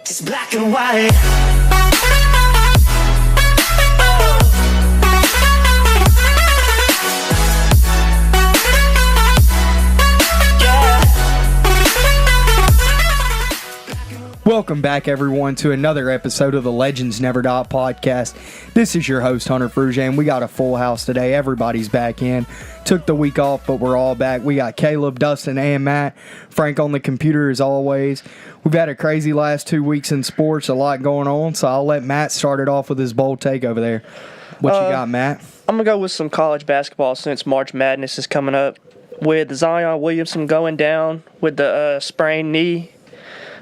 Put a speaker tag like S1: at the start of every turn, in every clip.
S1: It's black and white.
S2: Welcome back, everyone, to another episode of the Legends Never Die podcast. This is your host, Hunter Fruge, and we got a full house today. Everybody's back in. Took the week off, but we're all back. We got Caleb, Dustin, and Matt. Frank on the computer as always. We've had a crazy last 2 weeks in sports, a lot going on, so I'll let Matt start it off with his bold take over there. What you got, Matt?
S3: I'm going to go with some college basketball since March Madness is coming up. With Zion Williamson going down with the sprained knee,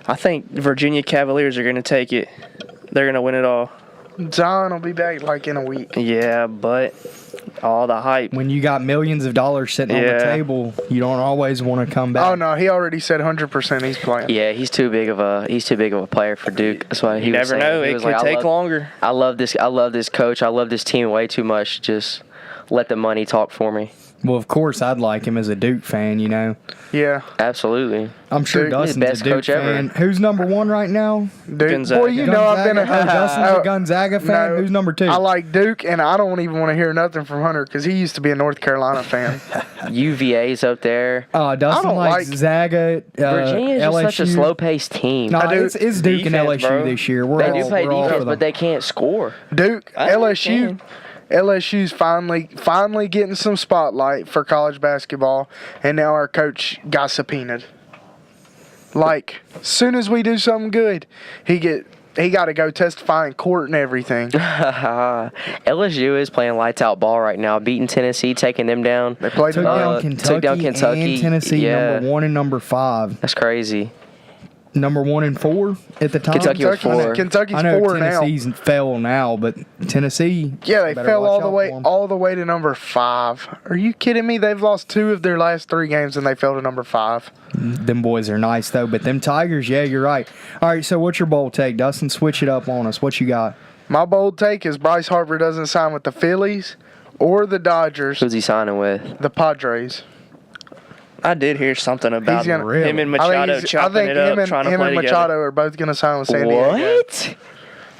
S3: I think Virginia Cavaliers are going to take it. They're going to win it all.
S4: Zion will be back like in a week.
S3: Yeah, but all the hype.
S2: When you got millions of dollars sitting on the table, you don't always want to come back.
S4: Oh no, he already said 100% he's playing.
S5: Yeah, he's too big of a player for Duke. That's why
S3: you never know. It could take longer.
S5: I love this coach. I love this team way too much. Just let the money talk for me.
S2: Well, of course, I'd like him as a Duke fan, you know.
S4: Yeah.
S5: Absolutely.
S2: I'm sure
S4: Duke,
S2: Dustin's
S5: best
S2: a Duke
S5: coach
S2: fan.
S5: ever.
S2: Who's number one right now?
S4: Duke.
S3: Gonzaga.
S4: Boy, you know I've been
S2: Dustin's a Gonzaga fan.
S4: No,
S2: Who's number two?
S4: I like Duke, and I don't even want to hear nothing from Hunter because he used to be a North Carolina fan.
S5: UVA's up there.
S2: Dustin likes Zaga,
S5: Virginia is just
S2: LSU.
S5: such a slow-paced team.
S2: No, it's Duke and
S3: defense,
S2: LSU
S3: bro.
S2: this year.
S5: They do play
S2: we're all for
S5: defense,
S2: them.
S5: but they can't score.
S4: Duke,
S5: I understand.
S4: LSU's finally getting some spotlight for college basketball, and now our coach got subpoenaed. Like, as soon as we do something good, he got to go testify in court and everything.
S5: LSU is playing lights out ball right now, beating Tennessee, taking them down.
S4: They played
S2: Took down Kentucky and Tennessee, number 1 and number 5.
S5: That's crazy.
S2: Number 1 and 4 at the time.
S5: Kentucky was 4.
S4: Kentucky's
S2: I know
S4: 4 now.
S2: Tennessee's fell now, but Tennessee.
S4: Yeah, they
S2: better
S4: fell
S2: watch
S4: all the
S2: out
S4: way
S2: for 'em.
S4: all the way to number 5. Are you kidding me? They've lost 2 of their last 3 games and they fell to number 5.
S2: Them boys are nice though, but them Tigers, yeah, you're right. All right, so what's your bold take, Dustin? Switch it up on us. What you got?
S4: My bold take is Bryce Harper doesn't sign with the Phillies or the Dodgers,
S5: Who's he signing with?
S4: the Padres.
S3: I did hear something about
S4: He's gonna-
S3: him and Machado chopping it up, trying to
S4: him
S3: play
S4: and
S3: together.
S4: Machado are both going to sign with San Diego.
S5: What?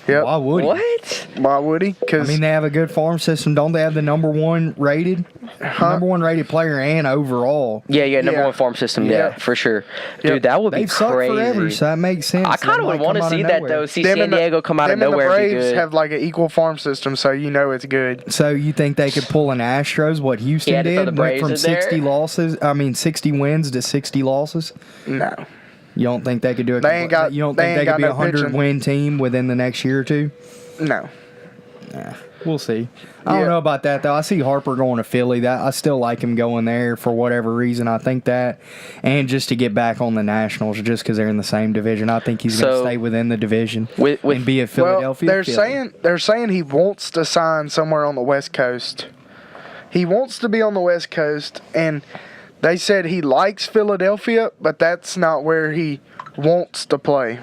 S4: Yep.
S2: Why would he?
S5: What?
S4: Why would he?
S2: I
S4: Because
S2: mean, they have a good farm system. Don't they have the number 1 rated? Number 1 rated player and overall.
S5: Yeah, number
S4: Yeah.
S5: 1 farm system,
S4: Yeah.
S5: yeah, for sure. Dude,
S4: Yep.
S5: that would be
S2: They've sucked
S5: crazy.
S2: forever, so that makes sense.
S5: I kind of would want to see that, though. See San Diego come out of nowhere
S4: and the
S5: and be
S4: Braves
S5: good.
S4: have like an equal farm system, so you know it's good.
S2: So you think they could pull an Astros? What Houston
S5: Yeah, to throw
S2: did?
S5: the
S2: Went
S5: Braves
S2: from
S5: in
S2: 60
S5: there?
S2: losses. I mean, 60 wins to 60 losses.
S4: No.
S2: You don't think they could do it?
S4: They ain't got-
S2: You don't
S4: they
S2: think
S4: ain't
S2: they could
S4: got
S2: be a
S4: no
S2: 100-win team within the next year or two?
S4: No.
S2: We'll see. I don't
S4: Yeah.
S2: know about that though. I see Harper going to Philly. That I still like him going there for whatever reason. I think that, and just to get back on the Nationals, just because they're in the same division. I think he's going to
S5: So,
S2: stay within the division
S5: with-
S2: and be a Philadelphia.
S4: Well,
S2: Philly.
S4: they're saying he wants to sign somewhere on the West Coast. He wants to be on the West Coast, and they said he likes Philadelphia, but that's not where he wants to play.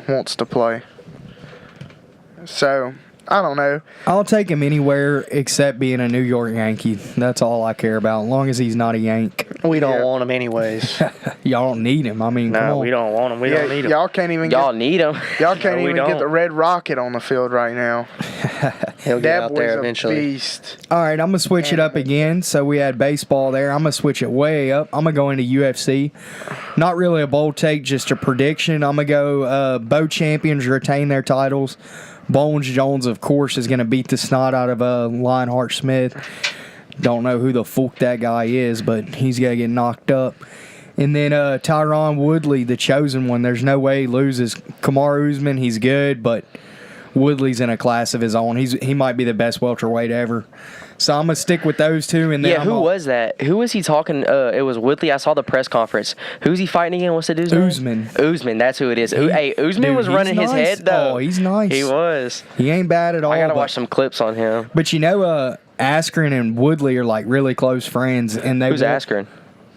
S4: So, I don't know.
S2: I'll take him anywhere except being a New York Yankee. That's all I care about, as long as he's not a Yank.
S3: We don't
S4: Yeah.
S3: want him anyways.
S2: Y'all don't need him. I mean, come
S3: No,
S2: on.
S3: we don't want him. We don't need him.
S4: Y'all can't even
S5: Y'all need him.
S4: y'all can't
S3: No, we
S4: even get
S3: don't.
S4: the Red Rocket on the field right now.
S3: He'll get
S4: That
S3: out
S4: boy's
S3: there
S4: a
S3: eventually.
S4: beast.
S2: All right, I'm going to switch it up again. So we had baseball there. I'm going to switch it way up. I'm going to go into UFC. Not really a bold take, just a prediction. I'm going to go both champions retain their titles. Bones Jones, of course, is going to beat the snot out of Lionheart Smith. Don't know who the fuck that guy is, but he's going to get knocked up. And then Tyron Woodley, the chosen one, there's no way he loses. Kamaru Usman, he's good, but Woodley's in a class of his own. He might be the best welterweight ever. So I'm going to stick with those two. And then
S5: Yeah, who was that? Who was he talking? It was Woodley. I saw the press conference. Who's he fighting again? What's the dude's name?
S2: Usman.
S5: That's who it is. Hey, Usman
S2: Dude,
S5: was
S2: he's
S5: running his
S2: nice.
S5: head, though.
S2: Oh, he's nice.
S5: He was.
S2: He ain't bad at all.
S5: I got to
S2: but-
S5: watch some clips on him.
S2: But you know, Askren and Woodley are like really close friends. And they
S5: Who's Askren?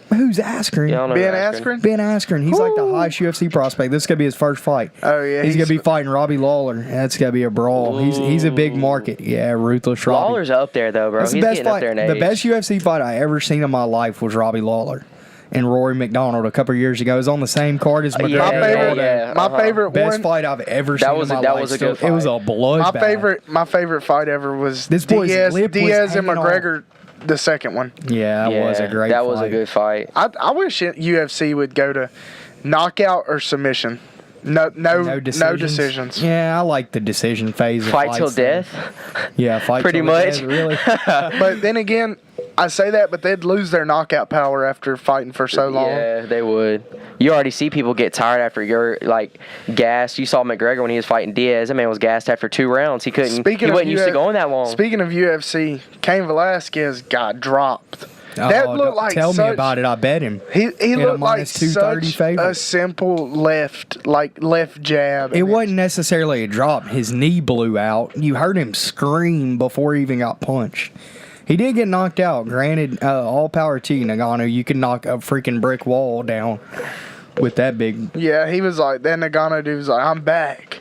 S2: Who's Askren?
S5: Yeah, I don't know
S4: Ben
S5: who
S4: Askren?
S2: Ben Askren. He's like the highest UFC prospect. This is gonna be his first fight.
S4: Oh, yeah,
S2: He's gonna
S4: he's-
S2: be fighting Robbie Lawler. That's gonna be a brawl. He's a big market. Yeah, ruthless Robbie.
S5: Lawler's up there, though, bro.
S2: That's
S5: He's
S2: the best
S5: getting up
S2: fight.
S5: there in
S2: The
S5: age.
S2: best UFC fight I ever seen in my life was Robbie Lawler. and Rory McDonald a couple years ago. It was on the same card as McGregor.
S4: My favorite
S2: Best
S4: one.
S2: fight I've ever seen in my life.
S5: That was a good fight.
S2: It was a bloodbath.
S4: My favorite fight ever was
S2: This boy's
S4: Diaz
S2: lip was
S4: and
S2: hanging
S4: McGregor. The second one.
S2: Yeah, that was a great fight.
S5: That was a good fight.
S4: I wish UFC would go to knockout or submission. No decisions.
S2: Yeah, I like the decision phase. Of
S5: Fight till
S2: fights, though.
S5: death.
S2: Yeah, fight
S5: Pretty
S2: till
S5: much.
S2: death, really.
S4: But then again, I say that, but they'd lose their knockout power after fighting for so long.
S5: Yeah, they would. You already see people get tired after you're like gassed. You saw McGregor when he was fighting Diaz. That man was gassed after 2 rounds. He couldn't. He wasn't used to going that long.
S4: Speaking of UFC, Cain Velasquez got dropped. That looked like
S2: tell me about it. I bet him.
S4: He looked like
S2: -230
S4: such
S2: favorite.
S4: a simple left jab.
S2: It wasn't necessarily a drop. His knee blew out. You heard him scream before he even got punched. He did get knocked out. Granted, all power to you, Nagano. You can knock a freaking brick wall down with that big.
S4: Yeah, he was like, that Nagano dude was like, I'm back.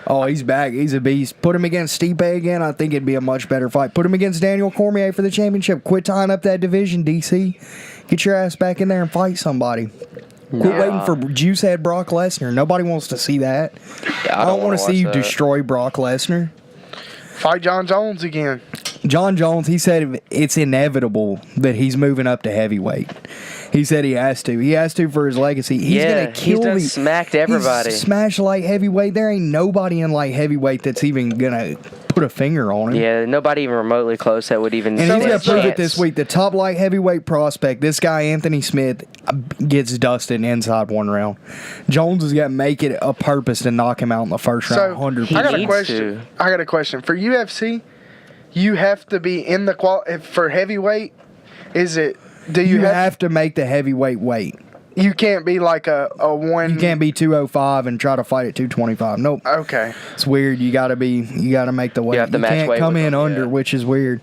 S2: Oh, he's back. He's a beast. Put him against Stipe again. I think it'd be a much better fight. Put him against Daniel Cormier for the championship. Quit tying up that division, DC. Get your ass back in there and fight somebody. Quit waiting for Juicehead Brock Lesnar. Nobody wants to see that.
S5: Yeah,
S2: I don't want to see you
S5: that.
S2: destroy Brock Lesnar.
S4: Fight John Jones again.
S2: John Jones, he said it's inevitable that he's moving up to heavyweight. He said he has to. He has to for his legacy. He's going to kill
S5: he's done smacked everybody.
S2: He's smashed light heavyweight. There ain't nobody in light heavyweight that's even going to put a finger on him.
S5: Yeah, nobody even remotely close that would even.
S2: And he's going to prove it
S5: chance.
S2: this week. The top light heavyweight prospect, this guy Anthony Smith, gets dusted inside 1 round. Jones has got to make it a purpose to knock him out in the first round. 100%.
S4: I got a question. For UFC, you have to be in the for heavyweight. You
S2: have to make the heavyweight weight.
S4: You can't be like a one.
S2: You can't be 205 and try to fight at 225. Nope.
S4: Okay.
S2: It's weird. You got to make the weight.
S5: You have to match
S2: can't
S5: weight
S2: come
S5: with
S2: in
S5: them,
S2: under,
S5: yeah.
S2: which is weird.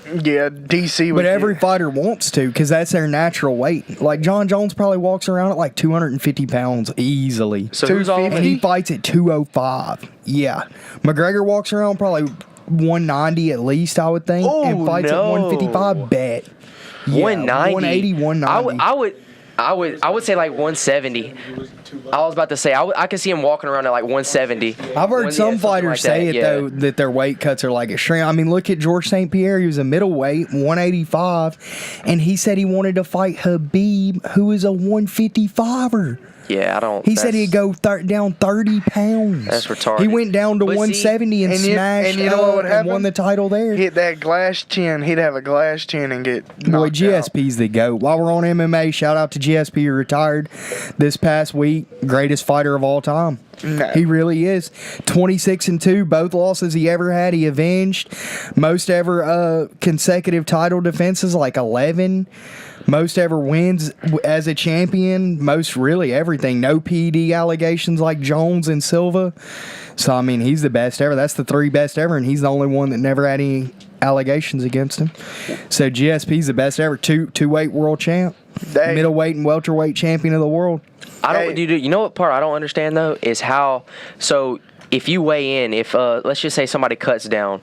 S4: Yeah, DC.
S2: But every fighter wants to because that's their natural weight. Like John Jones probably walks around at like 250 pounds easily.
S5: So who's all?
S2: And he fights at 205. Yeah. McGregor walks around probably 190 at least, I would think, and fights at 155. Bet. Yeah,
S5: 190.
S2: 180, 190.
S5: I would say like 170. I was about to say I could see him walking around at like 170.
S2: I've heard some fighters say though that their weight cuts are like extreme. I mean, look at George St. Pierre. He was a middleweight, 185, and he said he wanted to fight Habib, who is a 155er.
S5: Yeah, I don't.
S2: He said he'd go down 30 pounds.
S5: That's retarded.
S2: He went down to 170 and smashed.
S4: And you know what would happen?
S2: And won the title there.
S4: Hit that glass chin. He'd have a glass chin and get knocked
S2: Boy,
S4: out.
S2: GSP's the GOAT. While we're on MMA, shout out to GSP, who retired this past week. Greatest fighter of all time.
S4: No.
S2: He really is. 26-2, both losses he ever had, he avenged. Most ever consecutive title defenses, like 11. Most ever wins as a champion. Most really everything. No PED allegations like Jones and Silva. So, I mean, he's the best ever. That's the 3 best ever, and he's the only one that never had any allegations against him. So, GSP's the best ever. Two-weight world champ. Middleweight and welterweight champion of the world.
S5: You know what part I don't understand, though, is how... So, if you weigh in, let's just say somebody cuts down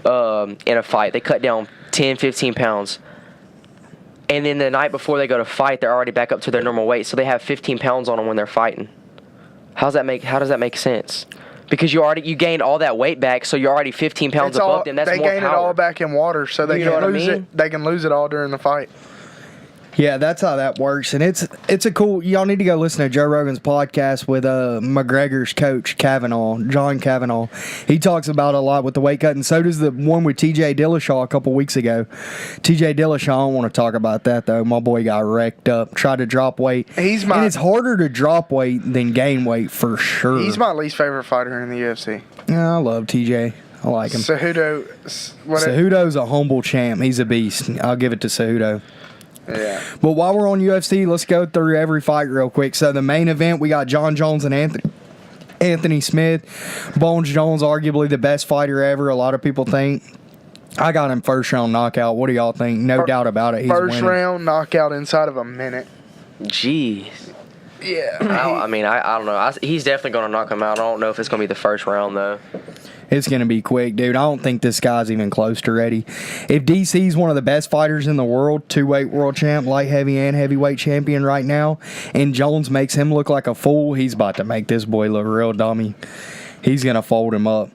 S5: in a fight. They cut down 10, 15 pounds. And then the night before they go to fight, they're already back up to their normal weight, so they have 15 pounds on them when they're fighting. How does that make sense? Because you gained all that weight back, so you're already 15 pounds above them. That's more power.
S4: They gain it all back in water, so they can lose it. They can lose it all during the fight.
S2: Yeah, that's how that works, and it's a cool. Y'all need to go listen to Joe Rogan's podcast with McGregor's coach John Kavanaugh. He talks about it a lot with the weight cut, and so does the one with T.J. Dillashaw a couple weeks ago. T.J. Dillashaw, I don't want to talk about that though. My boy got wrecked up, tried to drop weight. And it's harder to drop weight than gain weight for sure.
S4: He's my least favorite fighter in the UFC.
S2: Yeah, I love T.J. I like him.
S4: Cejudo's
S2: a humble champ. He's a beast. I'll give it to Cejudo.
S4: Yeah.
S2: But while we're on UFC, let's go through every fight real quick. So the main event, we got John Jones and Anthony Smith. Bones Jones, arguably the best fighter ever. A lot of people think. I got him first round knockout. What do y'all think? No doubt about it. He's
S4: first
S2: winning.
S4: Round knockout inside of a minute.
S5: Jeez.
S4: Yeah.
S5: I don't know. He's definitely going to knock him out. I don't know if it's going to be the first round, though.
S2: It's going to be quick, dude. I don't think this guy's even close to ready. If DC's one of the best fighters in the world, 2-weight world champ, light heavy and heavyweight champion right now, and Jones makes him look like a fool, he's about to make this boy look real dummy. He's going to fold him up.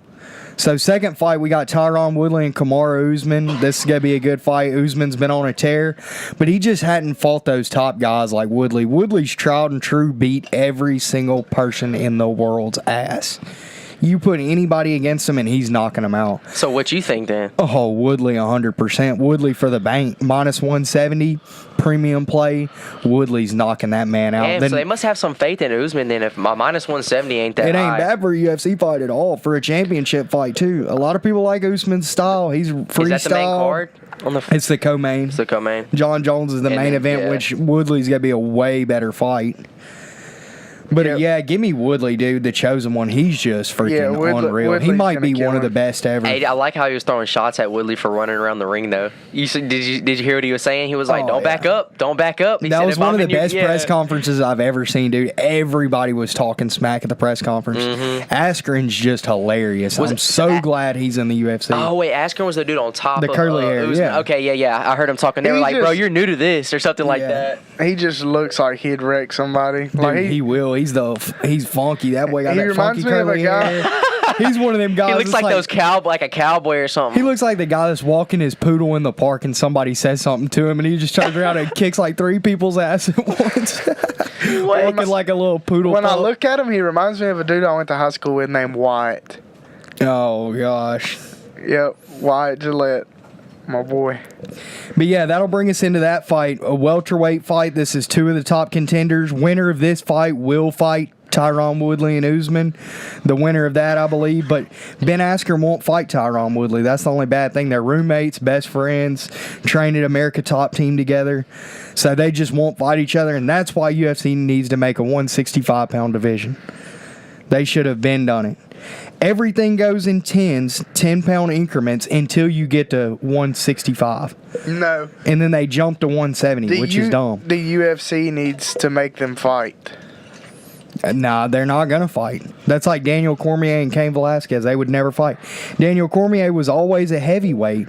S2: So second fight, we got Tyron Woodley and Kamaru Usman. This is going to be a good fight. Usman's been on a tear, but he just hadn't fought those top guys like Woodley. Woodley's tried and true beat every single person in the world's ass. You put anybody against him, and he's knocking them out.
S5: So what you think, then?
S2: Oh, Woodley 100%. Woodley for the bank. Minus 170, premium play. Woodley's knocking that man out.
S5: Damn, so they must have some faith in Usman, then, if my minus 170 ain't that high.
S2: It ain't bad for a UFC fight at all. For a championship fight, too. A lot of people like Usman's style. He's freestyle.
S5: Is that the main card?
S2: It's the co-main.
S5: It's the co-main.
S2: John Jones is the main event, which Woodley's going to be a way better fight. But give me Woodley, dude, the chosen one. He's just freaking unreal. He might be one of the best ever.
S5: Hey, I like how he was throwing shots at Woodley for running around the ring, though. Did you hear what he was saying? He was like, "Don't back up, don't back up."
S2: That was one of the best press conferences I've ever seen, dude. Everybody was talking smack at the press conference. Askren's just hilarious. I'm so glad he's in the UFC.
S5: Oh wait, Askren was the dude on top.
S2: The curly hair.
S5: Usman. Yeah. Okay, yeah. I heard him talking. They were like, "Bro, you're new to this," or something like that.
S4: He just looks like he'd wreck somebody.
S2: Dude, like he will. He's funky. That boy got that funky curly hair. He's one of them guys.
S5: He looks like a cowboy or something.
S2: He looks like the guy that's walking his poodle in the park and somebody says something to him and he just turns around and kicks like 3 people's ass at once. Walking like a little poodle.
S4: When I look at him, he reminds me of a dude I went to high school with named Wyatt.
S2: Oh gosh.
S4: Yep, Wyatt Gillette. My boy.
S2: But yeah, that'll bring us into that fight. A welterweight fight. This is 2 of the top contenders. Winner of this fight will fight Tyron Woodley and Usman. The winner of that, I believe. But Ben Askren won't fight Tyron Woodley. That's the only bad thing. They're roommates, best friends, trained at America Top Team together. So they just won't fight each other. And that's why UFC needs to make a 165-pound division. They should have been done it. Everything goes in 10-pound increments until you get to 165.
S4: No.
S2: And then they jump to 170, which is dumb.
S4: The UFC needs to make them fight.
S2: Nah, they're not going to fight. That's like Daniel Cormier and Cain Velasquez. They would never fight. Daniel Cormier was always a heavyweight,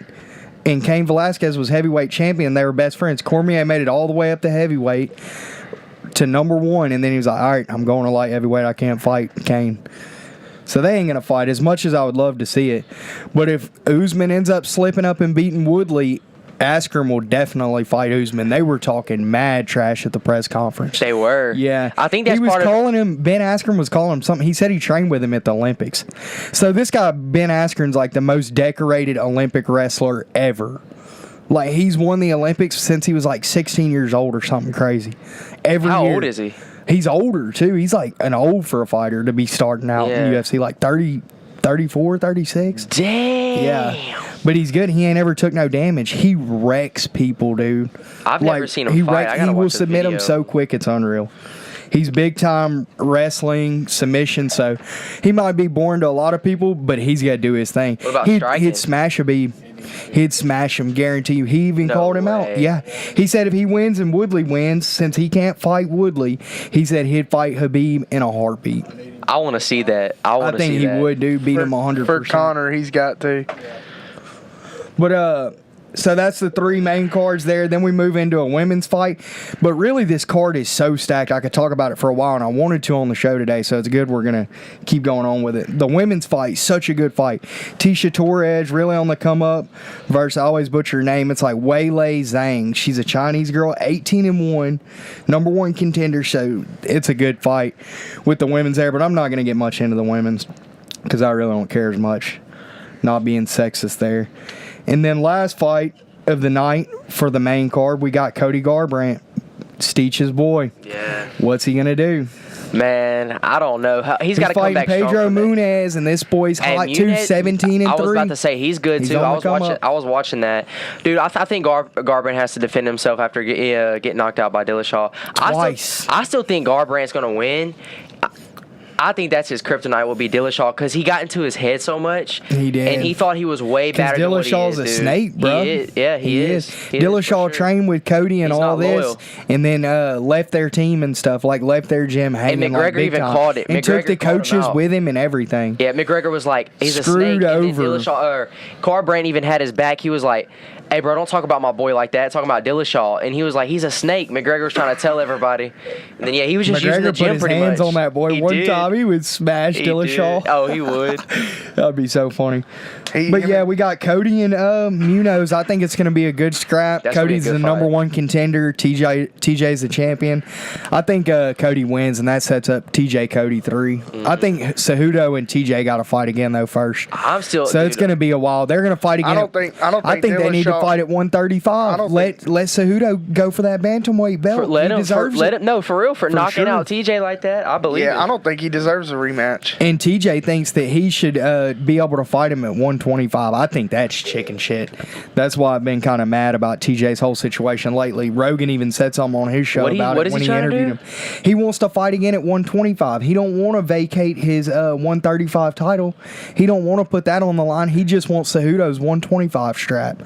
S2: and Cain Velasquez was heavyweight champion. They were best friends. Cormier made it all the way up to heavyweight to number 1, and then he was like, all right, I'm going to light heavyweight. I can't fight Cain. So they ain't going to fight as much as I would love to see it. But if Usman ends up slipping up and beating Woodley, Askren will definitely fight Usman. They were talking mad trash at the press conference.
S5: They were.
S2: Yeah.
S5: I think that's
S2: part of... Ben Askren was calling him something. He said he trained with him at the Olympics. So this guy, Ben Askren's like the most decorated Olympic wrestler ever. Like, he's won the Olympics since he was like 16 years old or something crazy.
S5: How old is he?
S2: He's older, too. He's like an old for a fighter to be starting out in UFC, like 30, 34, 36.
S5: Damn.
S2: Yeah. But he's good. He ain't ever took no damage. He wrecks people, dude.
S5: I've never seen him fight.
S2: He will submit them so quick, it's unreal. He's big-time wrestling, submission, so he might be boring to a lot of people, but he's got to do his thing.
S5: What about striking?
S2: He'd smash him, guarantee you. He even called him out. Yeah. He said if he wins and Woodley wins, since he can't fight Woodley, he said he'd fight Khabib in a heartbeat.
S5: I want to see that. I
S2: think he would, dude. Beat him 100%.
S4: For Conor, he's got to.
S2: But, so that's the 3 main cards there. Then we move into a women's fight. But really, this card is so stacked. I could talk about it for a while, and I wanted to on the show today, so it's good we're going to keep going on with it. The women's fight, such a good fight. Tisha Torres, really on the come up, versus, I always butcher her name, it's like Weili Zhang. She's a Chinese girl, 18-1, number 1 contender, so it's a good fight with the women's there. But I'm not going to get much into the women's because I really don't care as much, not being sexist there. And then last fight of the night for the main card, we got Cody Garbrandt, Steech's boy.
S5: Yeah.
S2: What's he going to do?
S5: Man, I don't know. He's got to come back
S2: fighting Pedro Munez, and this boy's hot too, 17-3.
S5: I was about to say, he's good too. I was watching that. Dude, I think Garbrandt has to defend himself after getting knocked out by Dillashaw.
S2: Twice.
S5: I still think Garbrandt's going to win. I think that's his kryptonite will be Dillashaw because he got into his head so much.
S2: He did.
S5: And he thought he was way better than what he is,
S2: Dillashaw's a
S5: dude.
S2: snake, bro.
S5: He is. Yeah, he is. He is,
S2: Dillashaw
S5: for sure.
S2: trained with Cody and
S5: He's
S2: all
S5: not
S2: this,
S5: loyal.
S2: and then left their team and stuff, like left their gym hanging
S5: And
S2: like
S5: McGregor
S2: big
S5: even
S2: time.
S5: called it.
S2: And took
S5: McGregor
S2: the
S5: called him
S2: coaches
S5: out.
S2: with him and everything.
S5: Yeah, McGregor was like, he's a
S2: Screwed
S5: snake. And
S2: over.
S5: then Dillashaw, Garbrandt even had his back. He was like, hey, bro, don't talk about my boy like that. Talking about Dillashaw. And he was like, he's a snake. McGregor was trying to tell everybody. And then, yeah, he was just using the
S2: McGregor
S5: gym
S2: put his
S5: pretty
S2: hands
S5: much.
S2: on that boy.
S5: He
S2: One
S5: did.
S2: time he would smash
S5: He
S2: Dillashaw.
S5: did. Oh, he would.
S2: That'd be so funny. But yeah, we got Cody and Munoz. I think it's going to be a good scrap.
S5: That's gonna be a
S2: Cody's
S5: good
S2: the number
S5: fight.
S2: one contender. TJ's the champion. I think Cody wins, and that sets up TJ Cody 3. I think Cejudo and TJ got to fight again though first.
S5: I'm still.
S2: So
S5: dude,
S2: it's going to be a while. They're going to fight again.
S4: I don't think
S2: they need to
S4: Dillashaw-
S2: fight at 135. Let Cejudo go for that bantamweight belt.
S5: let
S2: He
S5: him.
S2: deserves
S5: Let
S2: it.
S5: him. No, for real, for knocking
S2: sure.
S5: out TJ like that, I believe.
S4: Yeah,
S5: it.
S4: I don't think he deserves a rematch.
S2: And TJ thinks that he should be able to fight him at 125. I think that's chicken shit. That's why I've been kind of mad about TJ's whole situation lately. Rogan even said something on his show about
S5: what
S2: it
S5: is
S2: when
S5: he
S2: he
S5: trying to
S2: interviewed
S5: do?
S2: him. He wants to fight again at 125. He don't want to vacate his 135 title. He don't want to put that on the line. He just wants Cejudo's 125 strap.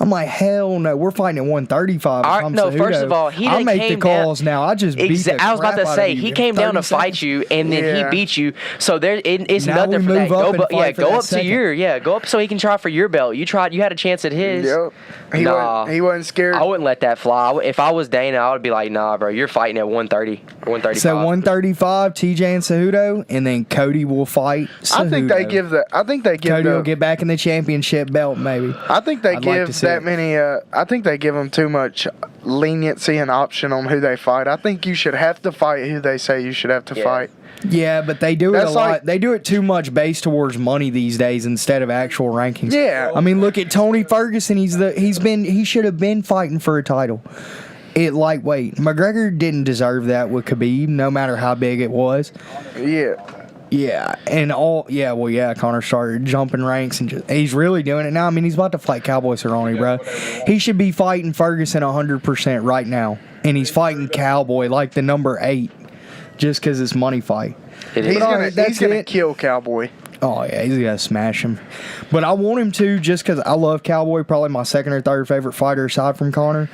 S2: I'm like, hell no. We're fighting at 135.
S5: All right, no, first of all, he
S2: I
S5: didn't
S2: make the
S5: came down-
S2: calls now. I just beat the
S5: I was about
S2: crap
S5: to
S2: out
S5: say
S2: of you
S5: he
S2: in
S5: came down
S2: 30
S5: to fight
S2: seconds.
S5: you, and then
S4: Yeah.
S5: he beat you. So it's
S2: Now we
S5: nothing for
S2: move
S5: that.
S2: up
S5: Go,
S2: and fight for
S5: go
S2: that
S5: up to
S2: second.
S5: go up so he can try for your belt. You had a chance at his.
S4: Yep. He wasn't scared.
S5: I wouldn't let that fly. If I was Dana, I would be like, nah, bro, you're fighting at 130 or 135.
S2: So 135, TJ and Cejudo, and then Cody will fight Cejudo.
S4: I think they give
S2: Cody will get back in the championship belt, maybe.
S4: I think they
S2: I'd like to
S4: give
S2: see
S4: that
S2: it.
S4: many. I think they give them too much leniency and option on who they fight. I think you should have to fight who they say you should have to
S5: Yeah.
S4: fight.
S2: Yeah, but they do it
S4: That's
S2: a lot.
S4: like-
S2: They do it too much based towards money these days instead of actual rankings.
S4: Yeah.
S2: I mean, look at Tony Ferguson. He should have been fighting for a title at lightweight. McGregor didn't deserve that with Khabib, no matter how big it was.
S4: Yeah.
S2: Yeah, Connor started jumping ranks and he's really doing it now. I mean, he's about to fight Cowboy Cerrone, bro. He should be fighting Ferguson 100% right now, and he's fighting Cowboy like the number 8, just because it's money fight.
S5: It
S4: He's
S5: is.
S2: All
S4: gonna
S2: right, that's it.
S4: kill Cowboy.
S2: Oh yeah, he's gonna smash him. But I want him to, just because I love Cowboy, probably my second or third favorite fighter aside from Connor.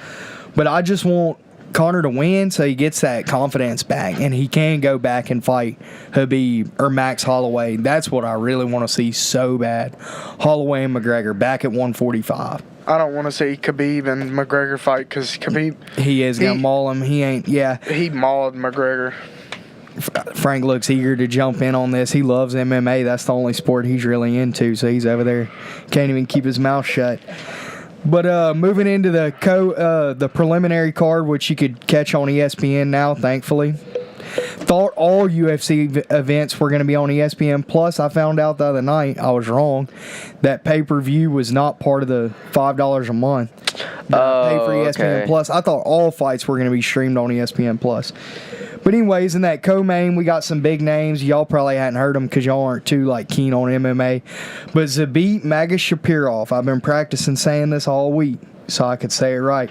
S2: But I just want Connor to win so he gets that confidence back and he can go back and fight Khabib or Max Holloway. That's what I really want to see so bad. Holloway and McGregor back at 145.
S4: I don't want to see Khabib and McGregor fight because Khabib
S2: He is gonna maul him. He ain't. Yeah,
S4: he mauled McGregor.
S2: Frank looks eager to jump in on this. He loves MMA. That's the only sport he's really into. So he's over there, can't even keep his mouth shut. But moving into the preliminary card, which you could catch on ESPN now, thankfully. Thought all UFC events were going to be on ESPN Plus. I found out the other night I was wrong. That pay-per-view was not part of the $5 a month. Pay for ESPN
S5: okay.
S2: Plus. I thought all fights were going to be streamed on ESPN Plus. But anyways, in that co-main, we got some big names. Y'all probably hadn't heard them because y'all aren't too keen on MMA. But Zabit Magashapirov, I've been practicing saying this all week so I could say it right.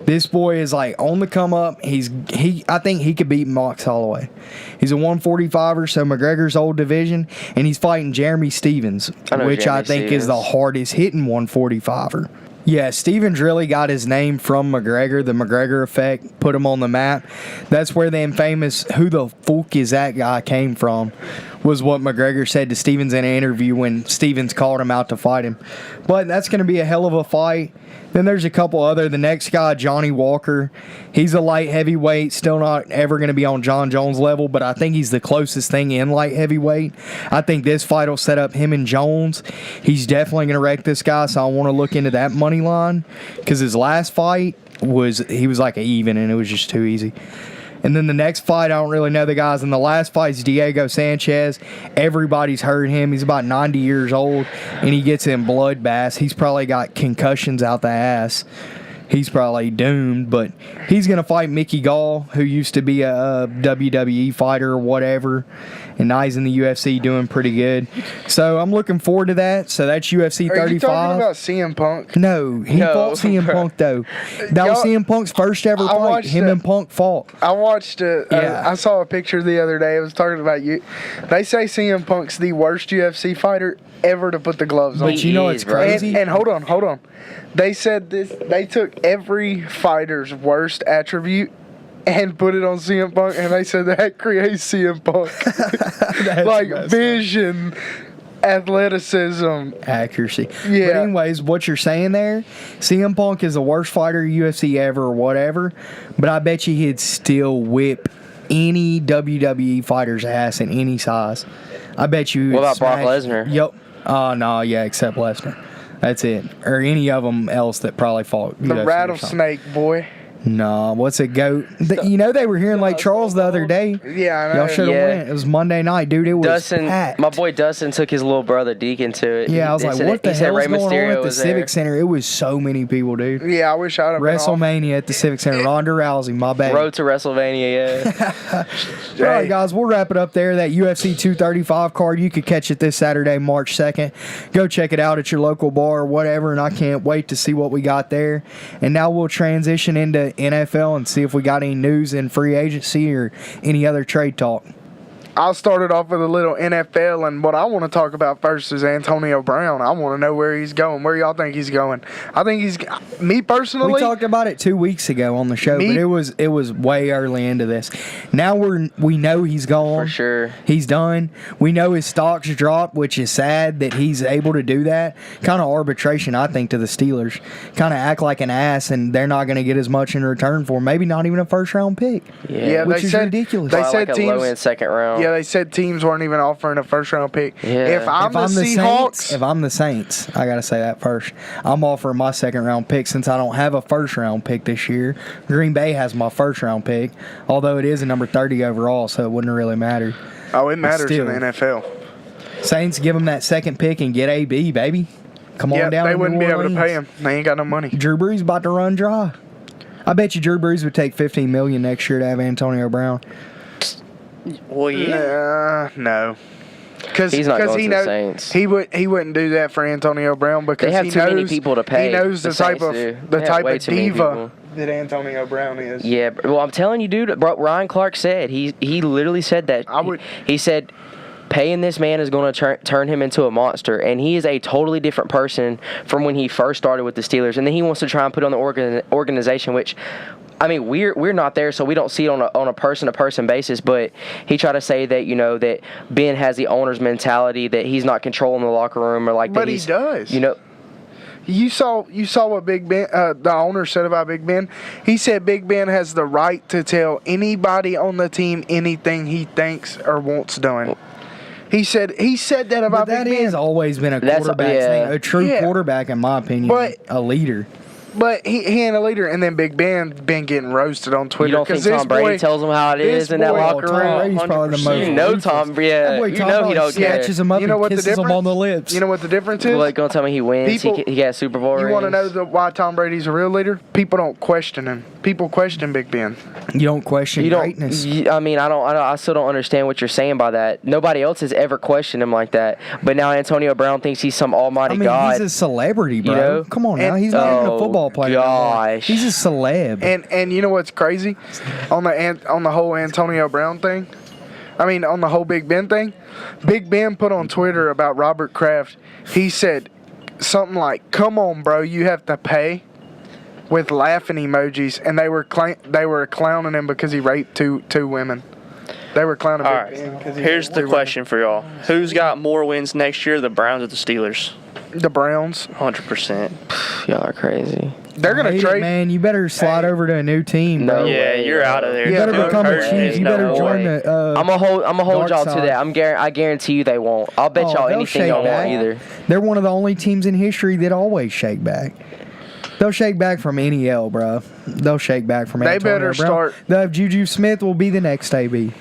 S2: This boy is on the come up. I think he could beat Max Holloway. He's a 145er, so McGregor's old division, and he's fighting Jeremy Stevens, which I think is the hardest hitting 145er. Yeah, Stevens really got his name from McGregor, the McGregor effect, put him on the map. That's where the infamous "who the fuck is that guy" came from, was what McGregor said to Stevens in an interview when Stevens called him out to fight him. But that's going to be a hell of a fight. Then there's a couple other. The next guy, Johnny Walker, he's a light heavyweight, still not ever going to be on John Jones level, but I think he's the closest thing in light heavyweight. I think this fight will set up him and Jones. He's definitely going to wreck this guy, so I want to look into that money line because his last fight he was like an even, and it was just too easy. And then the next fight, I don't really know the guys. And the last fight is Diego Sanchez. Everybody's heard him. He's about 90 years old, and he gets in bloodbaths. He's probably got concussions out the ass. He's probably doomed, but he's going to fight Mickey Gall, who used to be a WWE fighter or whatever. and now he's in the UFC doing pretty good. So I'm looking forward to that. So that's UFC 35.
S4: Are you talking about CM Punk?
S2: No, he
S5: No,
S2: fought CM
S5: bro.
S2: Punk though. That was CM Punk's first ever fight.
S4: watched
S2: Him
S4: it.
S2: and Punk fought.
S4: I watched it.
S2: Yeah.
S4: I saw a picture the other day. It was talking about you. They say CM Punk's the worst UFC fighter ever to put the gloves on.
S2: But you know
S5: He
S2: it's
S5: is, bro.
S2: crazy.
S4: And hold on. They said this. They took every fighter's worst attribute and put it on CM Punk, and they said that creates CM Punk.
S2: That's
S4: Like
S2: messed up.
S4: vision, athleticism.
S2: Accuracy.
S4: Yeah.
S2: But anyways, what you're saying there, CM Punk is the worst fighter in UFC ever or whatever, but I bet you he'd still whip any WWE fighter's ass in any size. I bet you.
S5: What about Brock
S2: smash-
S5: Lesnar?
S2: Yep. Oh, no, yeah, except Lesnar. That's it. Or any of them else that probably fought.
S4: The
S2: UFC or
S4: rattlesnake boy.
S2: No, what's it, GOAT? You know they were here in Lake Charles the other day.
S4: Yeah, I know.
S2: Y'all should have
S5: Yeah.
S2: went. It was Monday night, dude. It was
S5: Dustin,
S2: packed.
S5: my boy Dustin took his little brother Deacon to it.
S2: Yeah, I was
S5: He
S2: like,
S5: said-
S2: what the
S5: he said
S2: hell is
S5: Rey
S2: going on
S5: Mysterio
S2: at the
S5: was
S2: Civic
S5: there.
S2: Center? It was so many people, dude.
S4: Yeah, I wish I'd have been off.
S2: WrestleMania at the Civic Center. Ronda Rousey, my bad.
S5: Road to WrestleMania, yeah.
S2: All right, guys, we'll wrap it up there. That UFC 235 card, you could catch it this Saturday, March 2nd. Go check it out at your local bar or whatever, and I can't wait to see what we got there. And now we'll transition into NFL and see if we got any news in free agency or any other trade talk.
S4: I'll start it off with a little NFL, and what I want to talk about first is Antonio Brown. I want to know where he's going. Where y'all think he's going? I think he's, me personally.
S2: We talked about it 2 weeks ago on the show, but it was way early into this. Now we know he's gone.
S5: For sure.
S2: He's done. We know his stocks dropped, which is sad that he's able to do that. Kind of arbitration, I think, to the Steelers. Kind of act like an ass, and they're not going to get as much in return for maybe not even a first-round pick.
S4: Yeah,
S2: which
S4: they
S2: is
S4: said
S2: ridiculous.
S4: They
S5: Probably
S4: said
S5: like a
S4: teams.
S5: low-end second round.
S4: Yeah, they said teams weren't even offering a first-round pick.
S5: Yeah.
S4: If I'm the
S2: Saints,
S4: Seahawks,
S2: if I'm the Saints, I gotta say that first. I'm offering my second-round pick since I don't have a first-round pick this year. Green Bay has my first-round pick, although it is a number 30 overall, so it wouldn't really matter.
S4: oh, it matters
S2: still.
S4: in the NFL.
S2: Saints give them that second pick and get AB, baby. Come on
S4: Yeah,
S2: down.
S4: they
S2: to
S4: wouldn't
S2: New
S4: be able to
S2: Orleans.
S4: pay him. They ain't got no money.
S2: Drew Brees about to run dry. I bet you Drew Brees would take $15 million next year to have Antonio Brown.
S3: Well, yeah.
S4: No. Because
S5: He's not going
S4: he
S5: to the
S4: knows
S5: Saints.
S4: he wouldn't do that for Antonio Brown because
S5: They have
S4: he
S5: too
S4: knows
S5: many people to pay.
S4: He knows the type
S5: Saints
S4: of
S5: do. They have way too many
S4: diva
S5: people.
S4: that Antonio Brown is.
S5: Yeah, well, I'm telling you, dude. Bro, Ryan Clark said he literally said that. He said paying this man is going to turn him into a monster, and he is a totally different person from when he first started with the Steelers. And then he wants to try and put on the organization, which. I mean, we're not there, so we don't see it on a person-to-person basis. But he tried to say that that Ben has the owner's mentality, that he's not controlling the locker room, or like that.
S4: But he does. You saw what Big Ben, the owner, said about Big Ben. He said Big Ben has the right to tell anybody on the team anything he thinks or wants done. He said that about
S2: But that
S4: Big Ben.
S2: has always been a quarterback thing. A true quarterback, in my opinion,
S4: But-
S2: a leader.
S4: But he ain't a leader, and then Big Ben been getting roasted on Twitter.
S5: You don't think Tom Brady tells him how it is in that locker
S2: Tom
S5: room?
S2: Brady's probably the most
S5: You know
S2: ruthless.
S5: Tom,
S2: That
S5: yeah.
S2: boy
S5: You
S2: Tom
S5: know he
S2: probably
S5: don't care.
S2: snatches him up
S4: You know
S2: and
S4: what the
S2: kisses him
S4: difference?
S2: on the lips.
S4: You know what the difference is?
S5: Like, don't tell me he wins.
S4: People-
S5: He got Super Bowl
S4: You want to
S5: rings.
S4: know why Tom Brady's a real leader? People don't question him. People question Big Ben.
S2: You don't question
S5: You don't.
S2: greatness.
S5: I mean, I still don't understand what you're saying by that. Nobody else has ever questioned him like that. But now Antonio Brown thinks he's some almighty
S2: I mean,
S5: God.
S2: he's a celebrity, bro.
S5: You know?
S2: Come on now.
S4: And-
S2: He's not even a
S5: Oh,
S2: football player anymore.
S5: gosh.
S2: He's a celeb.
S4: And you know what's crazy? On the whole Antonio Brown thing, on the whole Big Ben thing, Big Ben put on Twitter about Robert Kraft. He said something like, "Come on, bro, you have to pay," with laughing emojis, and they were clowning him because he raped two women. They were clowning
S3: All
S4: Big
S3: right.
S4: Ben because he
S3: Here's
S4: raped
S3: the
S4: 2
S3: question for y'all: Who's got more wins next year, the Browns or the Steelers?
S4: women. The Browns.
S3: 100%.
S5: Y'all are crazy.
S4: They're
S2: I
S4: gonna
S2: hate it,
S4: trade.
S2: man. You better slide over to a new team, bro.
S5: No.
S3: Yeah, you're out of there.
S2: You better
S4: Yeah,
S2: become a
S3: Curtin
S2: chief.
S3: is
S2: You better
S3: no
S2: join
S3: way.
S2: the.
S5: I'm gonna hold
S2: dark
S5: y'all to
S2: side.
S5: that. I guarantee you they won't. I'll bet
S2: Oh,
S5: y'all
S2: they'll
S5: anything
S2: shake
S5: y'all
S2: back.
S5: want either.
S2: They're one of the only teams in history that always shake back. They'll shake back from any L, bro. They'll shake back from.
S4: They
S2: Antonio
S4: better
S2: Brown.
S4: start-
S2: They'll have Juju Smith will be the next AB.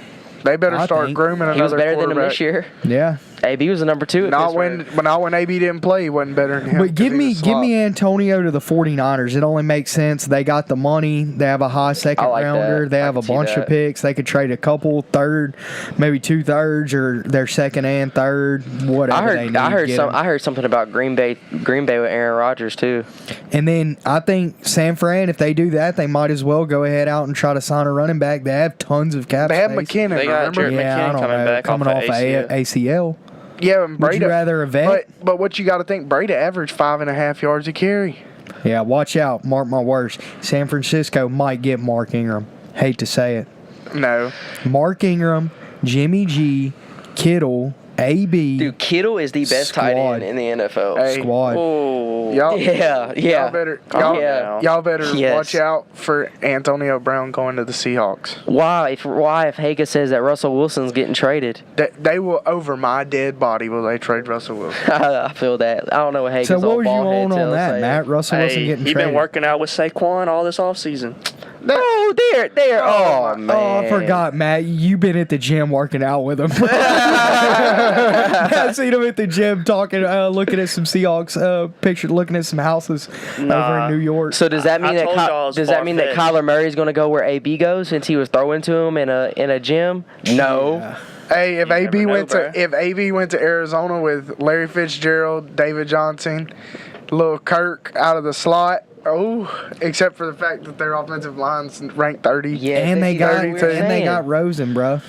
S4: They better
S2: I
S4: start
S2: think.
S4: grooming another
S5: He was better than him
S4: quarterback.
S5: this year.
S2: Yeah.
S5: AB was the number 2 at
S4: Not
S5: Pittsburgh.
S4: when AB didn't play, he wasn't better than him.
S2: But give
S4: 'cause he was
S2: me
S4: slot.
S2: Antonio to the 49ers. It only makes sense. They got the money. They have a high second
S5: I like
S2: rounder.
S5: that.
S2: They
S5: I
S2: have a
S5: can see
S2: bunch of
S5: that.
S2: picks. They could trade a couple, third, maybe 2/3, or their second and third, whatever they need.
S5: I heard
S2: get 'em.
S5: I heard something about Green Bay with Aaron Rodgers too.
S2: And then I think San Fran, if they do that, they might as well go ahead out and try to sign a running back. They have tons of cap
S4: They have
S2: space.
S4: McKinnon,
S3: They got
S4: remember?
S3: Jared
S2: Yeah, I
S3: McKinnon
S2: don't
S3: coming
S2: know.
S3: back
S2: coming
S3: off
S2: off
S3: of
S2: of ACL.
S4: Yeah, and
S2: Would
S4: Brady.
S2: you rather a vet?
S4: But what you got to think, Brady averaged 5.5 yards a carry.
S2: Yeah, watch out. Mark my words. San Francisco might get Mark Ingram. Hate to say it.
S4: No.
S2: Mark Ingram, Jimmy G, Kittle, AB,
S5: Dude, Kittle is the best tight
S2: Squad.
S5: end in the NFL.
S4: Hey,
S2: squad.
S3: Oh,
S4: Y'all,
S5: Yeah.
S4: y'all better,
S3: Calm
S4: y'all,
S3: down.
S4: y'all better
S5: Yes.
S4: watch out for Antonio Brown going to the Seahawks.
S5: Why if Haga says that Russell Wilson's getting traded?
S4: They will, over my dead body, will they trade Russell Wilson?
S5: I feel that. I don't know what Hagan's
S2: So what
S5: old
S2: was you
S5: bald head
S2: on
S5: tells
S2: that,
S5: say.
S2: Matt? Russell Wilson
S3: hey,
S2: getting
S3: he
S2: traded.
S3: been working out with Saquon all this offseason.
S5: Oh, there. Oh, man.
S2: Oh, I forgot, Matt. You been at the gym working out with him. I seen him at the gym talking, looking at some Seahawks picture, looking at some houses over
S3: Nah.
S2: in New York.
S5: So does that mean
S3: I told y'all it's
S5: does that mean that
S3: far-fetched.
S5: Kyler Murray's going to go where AB goes since he was throwing to him in a gym? No.
S2: Yeah.
S4: Hey, if
S3: You
S4: AB
S3: never know,
S4: went
S3: bruh.
S4: to Arizona with Larry Fitzgerald, David Johnson, little Kirk out of the slot. Oh, except for the fact that their offensive line's ranked 30.
S5: Yeah,
S2: and they
S5: see,
S2: got
S5: that's what we were
S2: and they
S5: saying.
S2: got Rosen, bro.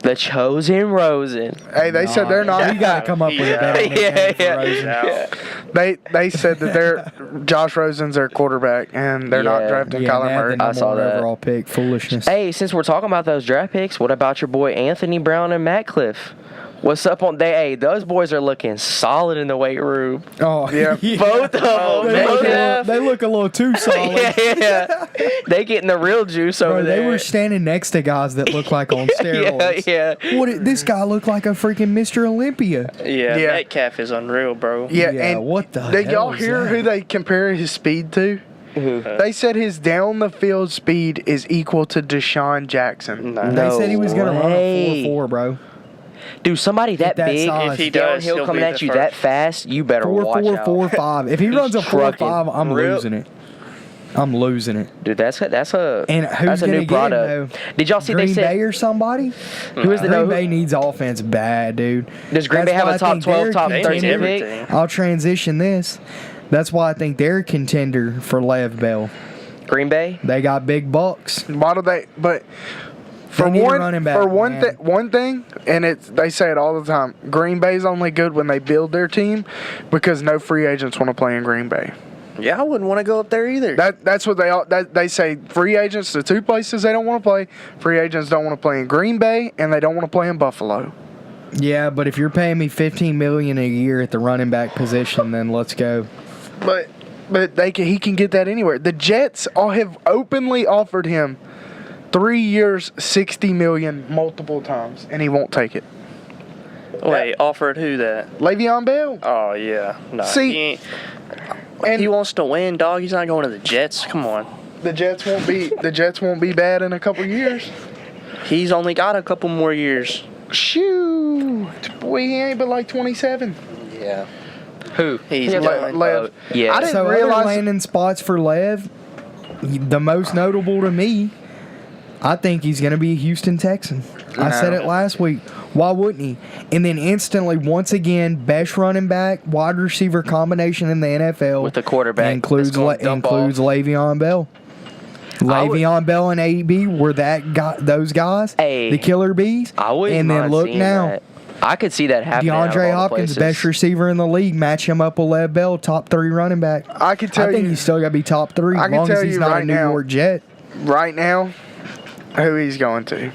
S5: The chosen Rosen.
S4: Hey, they said they're not.
S2: You gotta come up with a better nickname for
S5: Yeah.
S2: Rosen.
S3: Now,
S4: They said that they're Josh Rosen's their quarterback, and they're not
S5: Yeah.
S4: drafting
S2: Yeah,
S4: Kyler
S2: and they had
S4: Murray.
S2: the
S5: I
S2: number
S5: saw
S2: one
S5: that.
S2: overall pick. Foolishness.
S5: Hey, since we're talking about those draft picks, what about your boy Anthony Brown and Matt Cliff? What's up on they? Hey, those boys are looking solid in the weight room.
S2: Oh,
S4: Yeah.
S5: Both of them.
S2: They look, a
S5: man.
S2: little, they look a little too solid.
S5: yeah. They getting the real juice over
S2: Bro,
S5: there.
S2: they were standing next to guys that look like on steroids.
S5: yeah.
S2: This guy looked like a freaking Mr. Olympia.
S3: yeah,
S4: Yeah.
S3: Metcalf is unreal, bro.
S4: Yeah,
S2: Yeah,
S4: and
S2: what the
S4: did
S2: hell
S4: y'all
S2: is
S4: hear
S2: that?
S4: who they compare his speed to? They said his down the field speed is equal to Deshaun Jackson.
S3: Nah.
S2: They said he was going to run
S5: way.
S2: a 4.4, bro.
S5: Dude, somebody that,
S2: that
S5: big,
S2: size.
S3: If he does,
S5: downhill
S3: he'll
S5: coming
S3: be
S5: at
S3: the
S5: you
S3: first.
S5: that fast, you better watch
S2: 4.4,
S5: out.
S2: 4.5. If he runs a
S5: trucking.
S2: 4.5, I'm
S5: Real-
S2: losing it. I'm losing it.
S5: Dude, that's a
S2: And who's
S5: that's a
S2: gonna
S5: new
S2: get him,
S5: product.
S2: though?
S5: Did y'all see
S2: Green
S5: they
S2: Bay
S5: said
S2: or somebody?
S5: who is the
S2: Green
S5: no?
S2: Bay needs offense bad, dude.
S5: Does Green
S2: That's
S5: Bay have
S2: why
S5: a
S2: I
S5: top
S2: think
S5: 12,
S2: they're
S5: top
S3: They need
S5: 13 pick?
S3: everything.
S2: I'll transition this. That's why I think they're a contender for Lev Bell.
S5: Green Bay?
S2: They got big bucks.
S4: Why do they? But for
S2: need a
S4: one,
S2: running back,
S4: for one
S2: man.
S4: thing, and they say it all the time. Green Bay's only good when they build their team because no free agents want to play in Green Bay.
S3: Yeah, I wouldn't want to go up there either.
S4: That's what they say. Free agents, the two places they don't want to play. Free agents don't want to play in Green Bay, and they don't want to play in Buffalo.
S2: Yeah, but if you're paying me $15 million a year at the running back position, then let's go.
S4: But he can get that anywhere. The Jets have openly offered him 3 years, $60 million multiple times, and he won't take it.
S3: Wait, offered who that?
S4: Le'Veon Bell.
S3: Oh yeah, no.
S4: See,
S3: he, ain't,
S4: and
S3: he wants to win, dog. He's not going to the Jets. Come on.
S4: the Jets won't be bad in a couple years.
S3: He's only got a couple more years.
S4: Shoot, boy, he ain't but like 27.
S3: Yeah.
S5: Who?
S3: He's
S5: Yeah,
S3: done.
S4: Lev.
S5: Yeah.
S4: I didn't
S2: So
S4: realize.
S2: other landing spots for Lev, the most notable to me, I think he's going to be a Houston Texan. I said it last week. Why wouldn't he? And then instantly, once again, best running back, wide receiver combination in the NFL.
S5: With the quarterback
S2: Includes,
S5: that's gonna dump
S2: includes
S5: off.
S2: Le'Veon Bell. Le'Veon Bell and AB were those guys,
S5: Hey,
S2: the killer bees.
S5: I wouldn't
S2: And then
S5: mind
S2: look
S5: seeing
S2: now.
S5: that. I could see that happening. out of
S2: DeAndre
S5: all the
S2: Hopkins,
S5: places.
S2: best receiver in the league. Match him up with Lev Bell, top 3 running back.
S4: I can tell
S2: I think
S4: you
S2: he's still got to be top 3
S4: I
S2: as
S4: can
S2: long as
S4: tell
S2: he's
S4: you
S2: not
S4: right
S2: a New
S4: now.
S2: York Jet.
S4: right now who he's going to.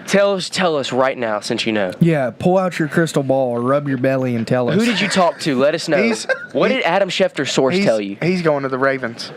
S5: Tell us right now, since you know.
S2: Yeah, pull out your crystal ball or rub your belly and tell us.
S5: Who did you talk to? Let us know. What did Adam Schefter's source tell you?
S4: He's going to the Ravens.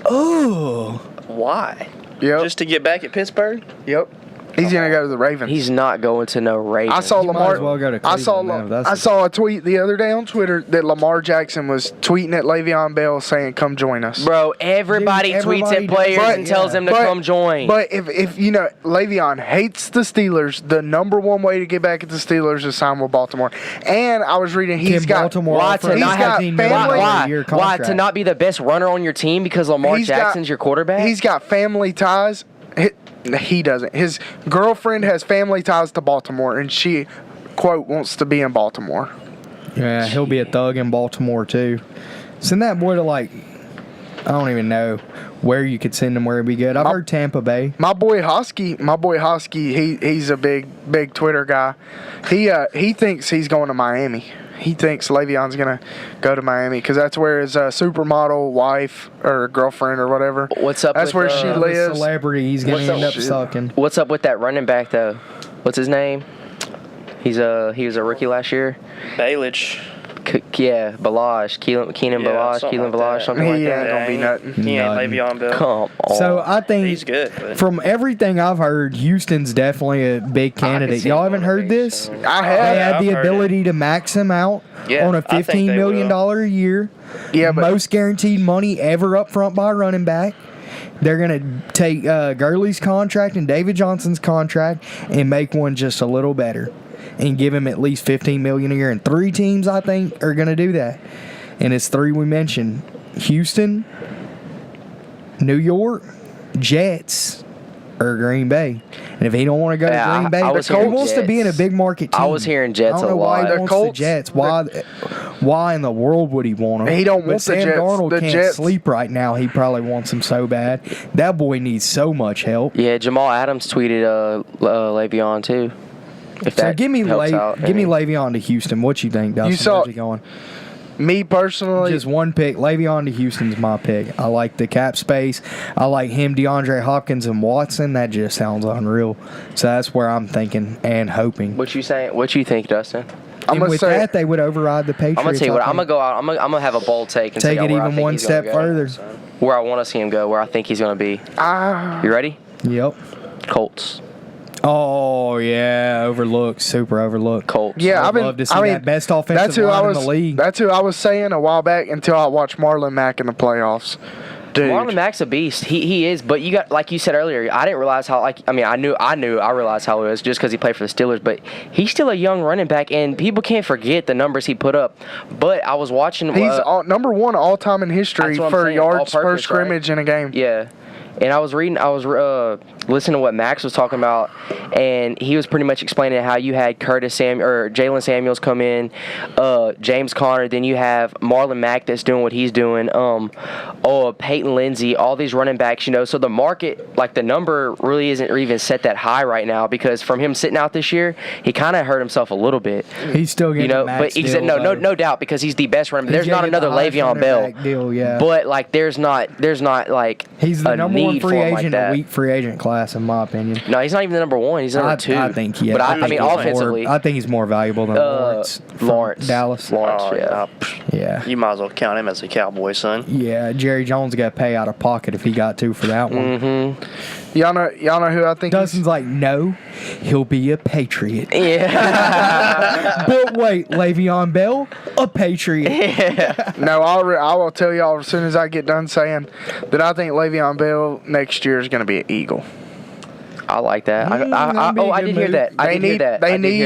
S2: Oh,
S3: Why?
S4: Yep.
S3: Just to get back at Pittsburgh?
S4: Yep. He's gonna go to the Ravens.
S5: He's not going to no Ravens.
S4: I saw
S2: He might
S4: Lamar.
S2: as well go to
S4: I saw.
S2: Cleveland now.
S4: I saw a tweet the other day on Twitter that Lamar Jackson was tweeting at Le'Veon Bell saying, "Come join us."
S5: Bro, everybody
S2: Dude,
S5: tweets
S2: everybody
S5: at players
S2: does.
S5: and tells them to come join.
S4: But if you know Le'Veon hates the Steelers, the number one way to get back at the Steelers is sign with Baltimore. And I was reading he's got
S2: Baltimore
S5: why
S2: offer
S5: to
S2: a
S5: not have
S2: $15 million
S5: why,
S2: a year
S5: why
S2: contract?
S5: to not be the best runner on your team because Lamar Jackson's your quarterback?
S4: He's got family ties. He doesn't. His girlfriend has family ties to Baltimore, and she, quote, wants to be in Baltimore.
S2: Yeah, he'll be a thug in Baltimore too. Send that boy to I don't even know where you could send him where he'd be good. I've heard Tampa Bay.
S4: My boy Hosky, he's a big Twitter guy. He thinks he's going to Miami. He thinks Le'Veon's going to go to Miami because that's where his supermodel wife or girlfriend or whatever.
S5: What's up?
S4: That's
S5: with,
S4: where she
S2: The
S4: lives.
S2: celebrity he's going to end up sucking.
S5: What's up with that running back though? What's his name? He was a rookie last year.
S3: Balich.
S5: Yeah, Balaj, Keenan Balaj, something like
S4: He
S5: that.
S4: ain't going to be nothing.
S3: He ain't
S2: Nothing.
S3: Le'Veon Bell.
S5: Come on.
S2: So I think
S3: He's good. But
S2: from everything I've heard, Houston's definitely a big candidate.
S5: see
S2: Y'all
S5: him
S2: haven't
S5: going
S2: heard
S5: to
S2: this?
S5: Houston.
S4: I
S2: They
S4: have.
S2: had
S3: I've
S2: the
S3: heard
S2: ability to max him out
S3: Yeah,
S2: on a
S3: I think
S2: $15
S3: they
S2: million
S3: will.
S2: a year.
S4: Yeah, but
S2: Most guaranteed money ever up front by a running back. They're going to take Gurley's contract and David Johnson's contract and make one just a little better and give him at least $15 million a year. And 3 teams, I think, are going to do that. And it's 3 we mentioned: Houston, New York, Jets, or Green Bay. And if he don't want to go
S5: Yeah,
S2: to Green Bay,
S5: I was
S2: he
S5: hearing
S2: wants to be in a
S5: Jets.
S2: big market team.
S5: I was hearing Jets
S2: I don't
S5: a
S2: know why
S5: lot.
S2: he
S4: The
S2: wants the
S4: Colts-
S2: Jets. Why in the world would he want them?
S4: He don't
S2: But
S4: want the
S2: Sam
S4: Jets.
S2: Darnold
S4: The
S2: can't
S4: Jets-
S2: sleep right now. He probably wants him so bad. That boy needs so much help.
S5: Yeah, Jamal Adams tweeted Le'Veon too. If
S2: So
S5: that
S2: give me
S5: helps out any.
S2: Le'Veon to Houston. What you think, Dustin?
S4: saw-
S2: Where's he going?
S4: me personally,
S2: Just one pick. Le'Veon to Houston's my pick. I like the cap space. I like him, DeAndre Hopkins, and Watson. That just sounds unreal. So that's where I'm thinking and hoping.
S5: What you saying? What you think, Dustin?
S4: I'm
S2: And
S4: gonna
S2: with
S4: say
S2: that, they would override the Patriots.
S5: I'm gonna tell you what.
S2: I
S5: I'm gonna
S2: think.
S5: go out. I'm gonna have a bold take and
S2: Take
S5: say
S2: it
S5: where I
S2: even
S5: think
S2: one
S5: he's gonna
S2: step
S5: go.
S2: further.
S5: Where I want to see him go. Where I think he's gonna be. You ready?
S2: Yep.
S5: Colts.
S2: Oh yeah, overlooked, super overlooked.
S5: Colts.
S4: yeah,
S2: I'd love to see that best offensive
S4: that's who
S2: line
S4: I
S2: in the league.
S4: That's who I was saying a while back until I watched Marlon Mack in the playoffs. Dude,
S5: Marlon Mack's a beast. He is, but you got, like you said earlier, I didn't realize how, I realized how it was just because he played for the Steelers, but he's still a young running back, and people can't forget the numbers he put up. But I was watching.
S4: he's number 1 all time in history
S5: That's what I'm
S4: for
S5: saying,
S4: yards per
S5: all-purpose,
S4: scrimmage in a game.
S5: Yeah. And I was listening to what Max was talking about, and he was pretty much explaining how you had Jalen Samuels come in, James Conner, then you have Marlon Mack that's doing what he's doing, Peyton Lindsey, all these running backs, so the market, like the number really isn't even set that high right now because from him sitting out this year, he kind of hurt himself a little bit.
S2: He's still getting a max
S5: but he said
S2: deal, though.
S5: no doubt because he's the best running back.
S2: He's
S5: There's not
S2: getting the
S5: another
S2: highest
S5: Le'Veon
S2: running
S5: Bell.
S2: back deal, yeah.
S5: But like there's not like
S2: He's the
S5: a
S2: number one
S5: need for
S2: free
S5: him like
S2: agent,
S5: that.
S2: a weak free agent class, in my opinion.
S5: No, he's not even the number 1. He's number 2.
S2: I think he is.
S5: But I
S2: think
S5: mean,
S2: he's
S5: offensively,
S2: I think he's more valuable than Lawrence. from
S5: Lawrence.
S2: Dallas.
S5: Lawrence,
S3: Oh,
S5: yeah.
S2: Yeah.
S3: You might as well count him as a Cowboy, son.
S2: Yeah, Jerry Jones got to pay out of pocket if he got to for that one.
S5: Mm-hmm.
S4: Y'all know who I think
S2: Dustin's like, no, he'll be a Patriot.
S5: Yeah.
S2: But wait, Le'Veon Bell, a Patriot.
S4: No, I will tell y'all as soon as I get done saying that I think Le'Veon Bell next year is going to be an Eagle.
S5: I like that.
S2: that'd be a
S5: I
S2: good
S5: did hear
S2: move.
S5: that. I did hear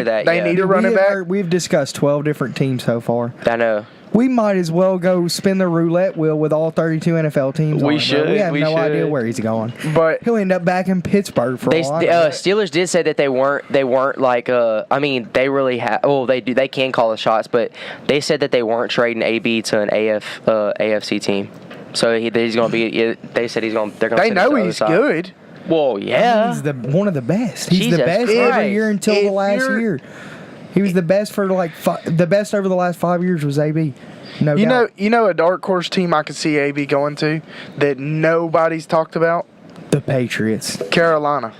S5: that.
S4: They need a running back.
S2: We've discussed 12 different teams so far.
S5: I know.
S2: We might as well go spin the roulette wheel with all 32 NFL teams.
S5: We
S2: on it, bro.
S5: should,
S2: We have
S5: we
S2: no idea
S5: should.
S2: where he's going.
S4: But
S2: He'll end up back in Pittsburgh for
S5: They
S2: all I know.
S5: Steelers did say that they weren't like I mean they really have they can call the shots, but they said that they weren't trading AB to an AFC team. So he's going to be. They said he's going. They're going.
S4: they
S5: to
S4: know he's good.
S5: Well, yeah.
S2: He's one of the best. He's
S5: Jesus
S2: the best
S5: Christ.
S2: every year until the
S4: If
S2: last
S4: you're-
S2: year. He was the best for the best over the last 5 years was AB. No doubt.
S4: You know a dark horse team I could see AB going to that nobody's talked about?
S2: The Patriots.
S4: Carolina.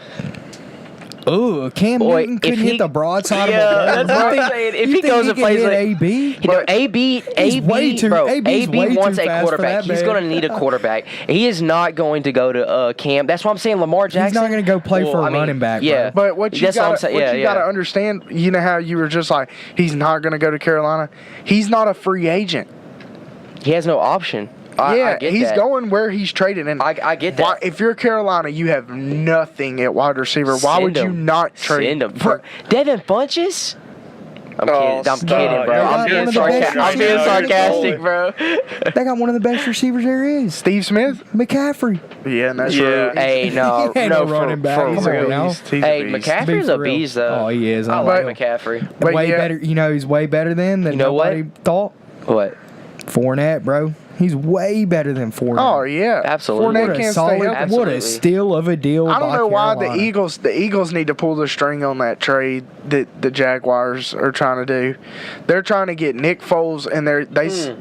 S2: Ooh, Cam
S5: Boy,
S2: Newton
S5: if
S2: couldn't
S5: he-
S2: hit the broadside
S5: Yeah,
S2: of a
S5: that's
S2: gun.
S5: what
S2: You
S5: I'm saying. If
S2: you
S5: he
S2: think
S5: goes and
S2: can
S5: plays
S2: hit
S5: like-
S2: AB,
S5: You know, AB,
S2: way too-
S5: bro,
S2: AB's
S5: AB
S2: way
S5: wants
S2: too
S5: a
S2: fast for
S5: quarterback.
S2: that
S5: He's
S2: man.
S5: going to need a quarterback. He is not going to go to Cam. That's what I'm saying. Lamar Jackson.
S2: not gonna go play for a
S5: I mean,
S2: running back,
S5: Yeah,
S2: bro.
S4: But what you
S5: That's what I'm
S4: got
S5: saying.
S4: what
S5: Yeah,
S4: you
S5: yeah.
S4: got to understand, you know how you were just like, he's not going to go to Carolina. He's not a free agent.
S5: He has no option. I get
S4: he's
S5: that.
S4: going where he's traded. And
S5: I get that.
S4: why, if you're Carolina, you have nothing at wide receiver. Why
S5: Send
S4: would you
S5: him.
S4: not trade?
S5: Send him for Devin Funches? I'm kidding. I'm
S3: stop.
S5: kidding, bro.
S3: You're
S5: I'm
S3: one
S5: being,
S3: of the best
S5: I'm being
S3: receivers.
S5: sarcastic, bro.
S2: they got one of the best receivers there is.
S4: Steve Smith?
S2: McCaffrey.
S4: Yeah, and that's
S3: Yeah.
S4: right.
S5: Hey, no,
S2: He ain't
S5: no,
S2: no running back.
S5: for
S2: He's a
S5: real.
S2: beast.
S4: He's a
S5: Hey,
S4: beast.
S5: McCaffrey's
S2: Be
S5: a
S2: for real.
S5: beast, though.
S2: Oh, he is.
S5: I
S2: I
S5: like
S2: like
S5: McCaffrey.
S4: But
S2: way
S4: yeah.
S2: better. You know, he's way better than
S5: You know what?
S2: nobody thought.
S5: What?
S2: Fournette, bro. He's way better than Fournette.
S4: Oh yeah,
S5: Absolutely.
S4: Fournette
S2: What a
S4: can't
S2: solid,
S4: stay healthy.
S2: what
S5: Absolutely.
S2: a steal of a deal.
S4: I don't
S2: by
S4: know why
S2: Carolina.
S4: the Eagles need to pull the string on that trade that the Jaguars are trying to do. They're trying to get Nick Foles, and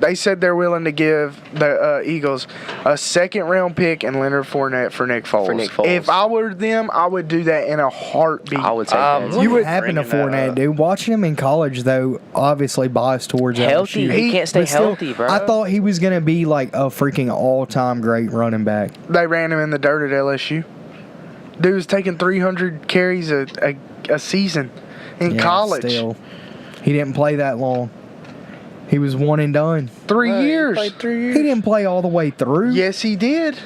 S4: they said they're willing to give the Eagles a second round pick and Leonard Fournette for Nick Foles.
S5: For Nick Foles.
S4: If I were them, I would do that in a heartbeat.
S5: I would take that.
S2: What
S4: You would
S2: happened to
S3: bringing that
S2: Fournette,
S3: up.
S2: dude? Watching him in college, though, obviously biased towards
S5: Healthy.
S2: LSU.
S5: He can't stay
S2: But still,
S5: healthy, bro.
S2: I thought he was gonna be like a freaking all-time great running back.
S4: They ran him in the dirt at LSU. Dude was taking 300 carries a season in
S2: Yeah,
S4: college.
S2: Still, he didn't play that long. He was one and done.
S4: 3 years.
S2: He didn't play all the way through.
S4: Yes, he did.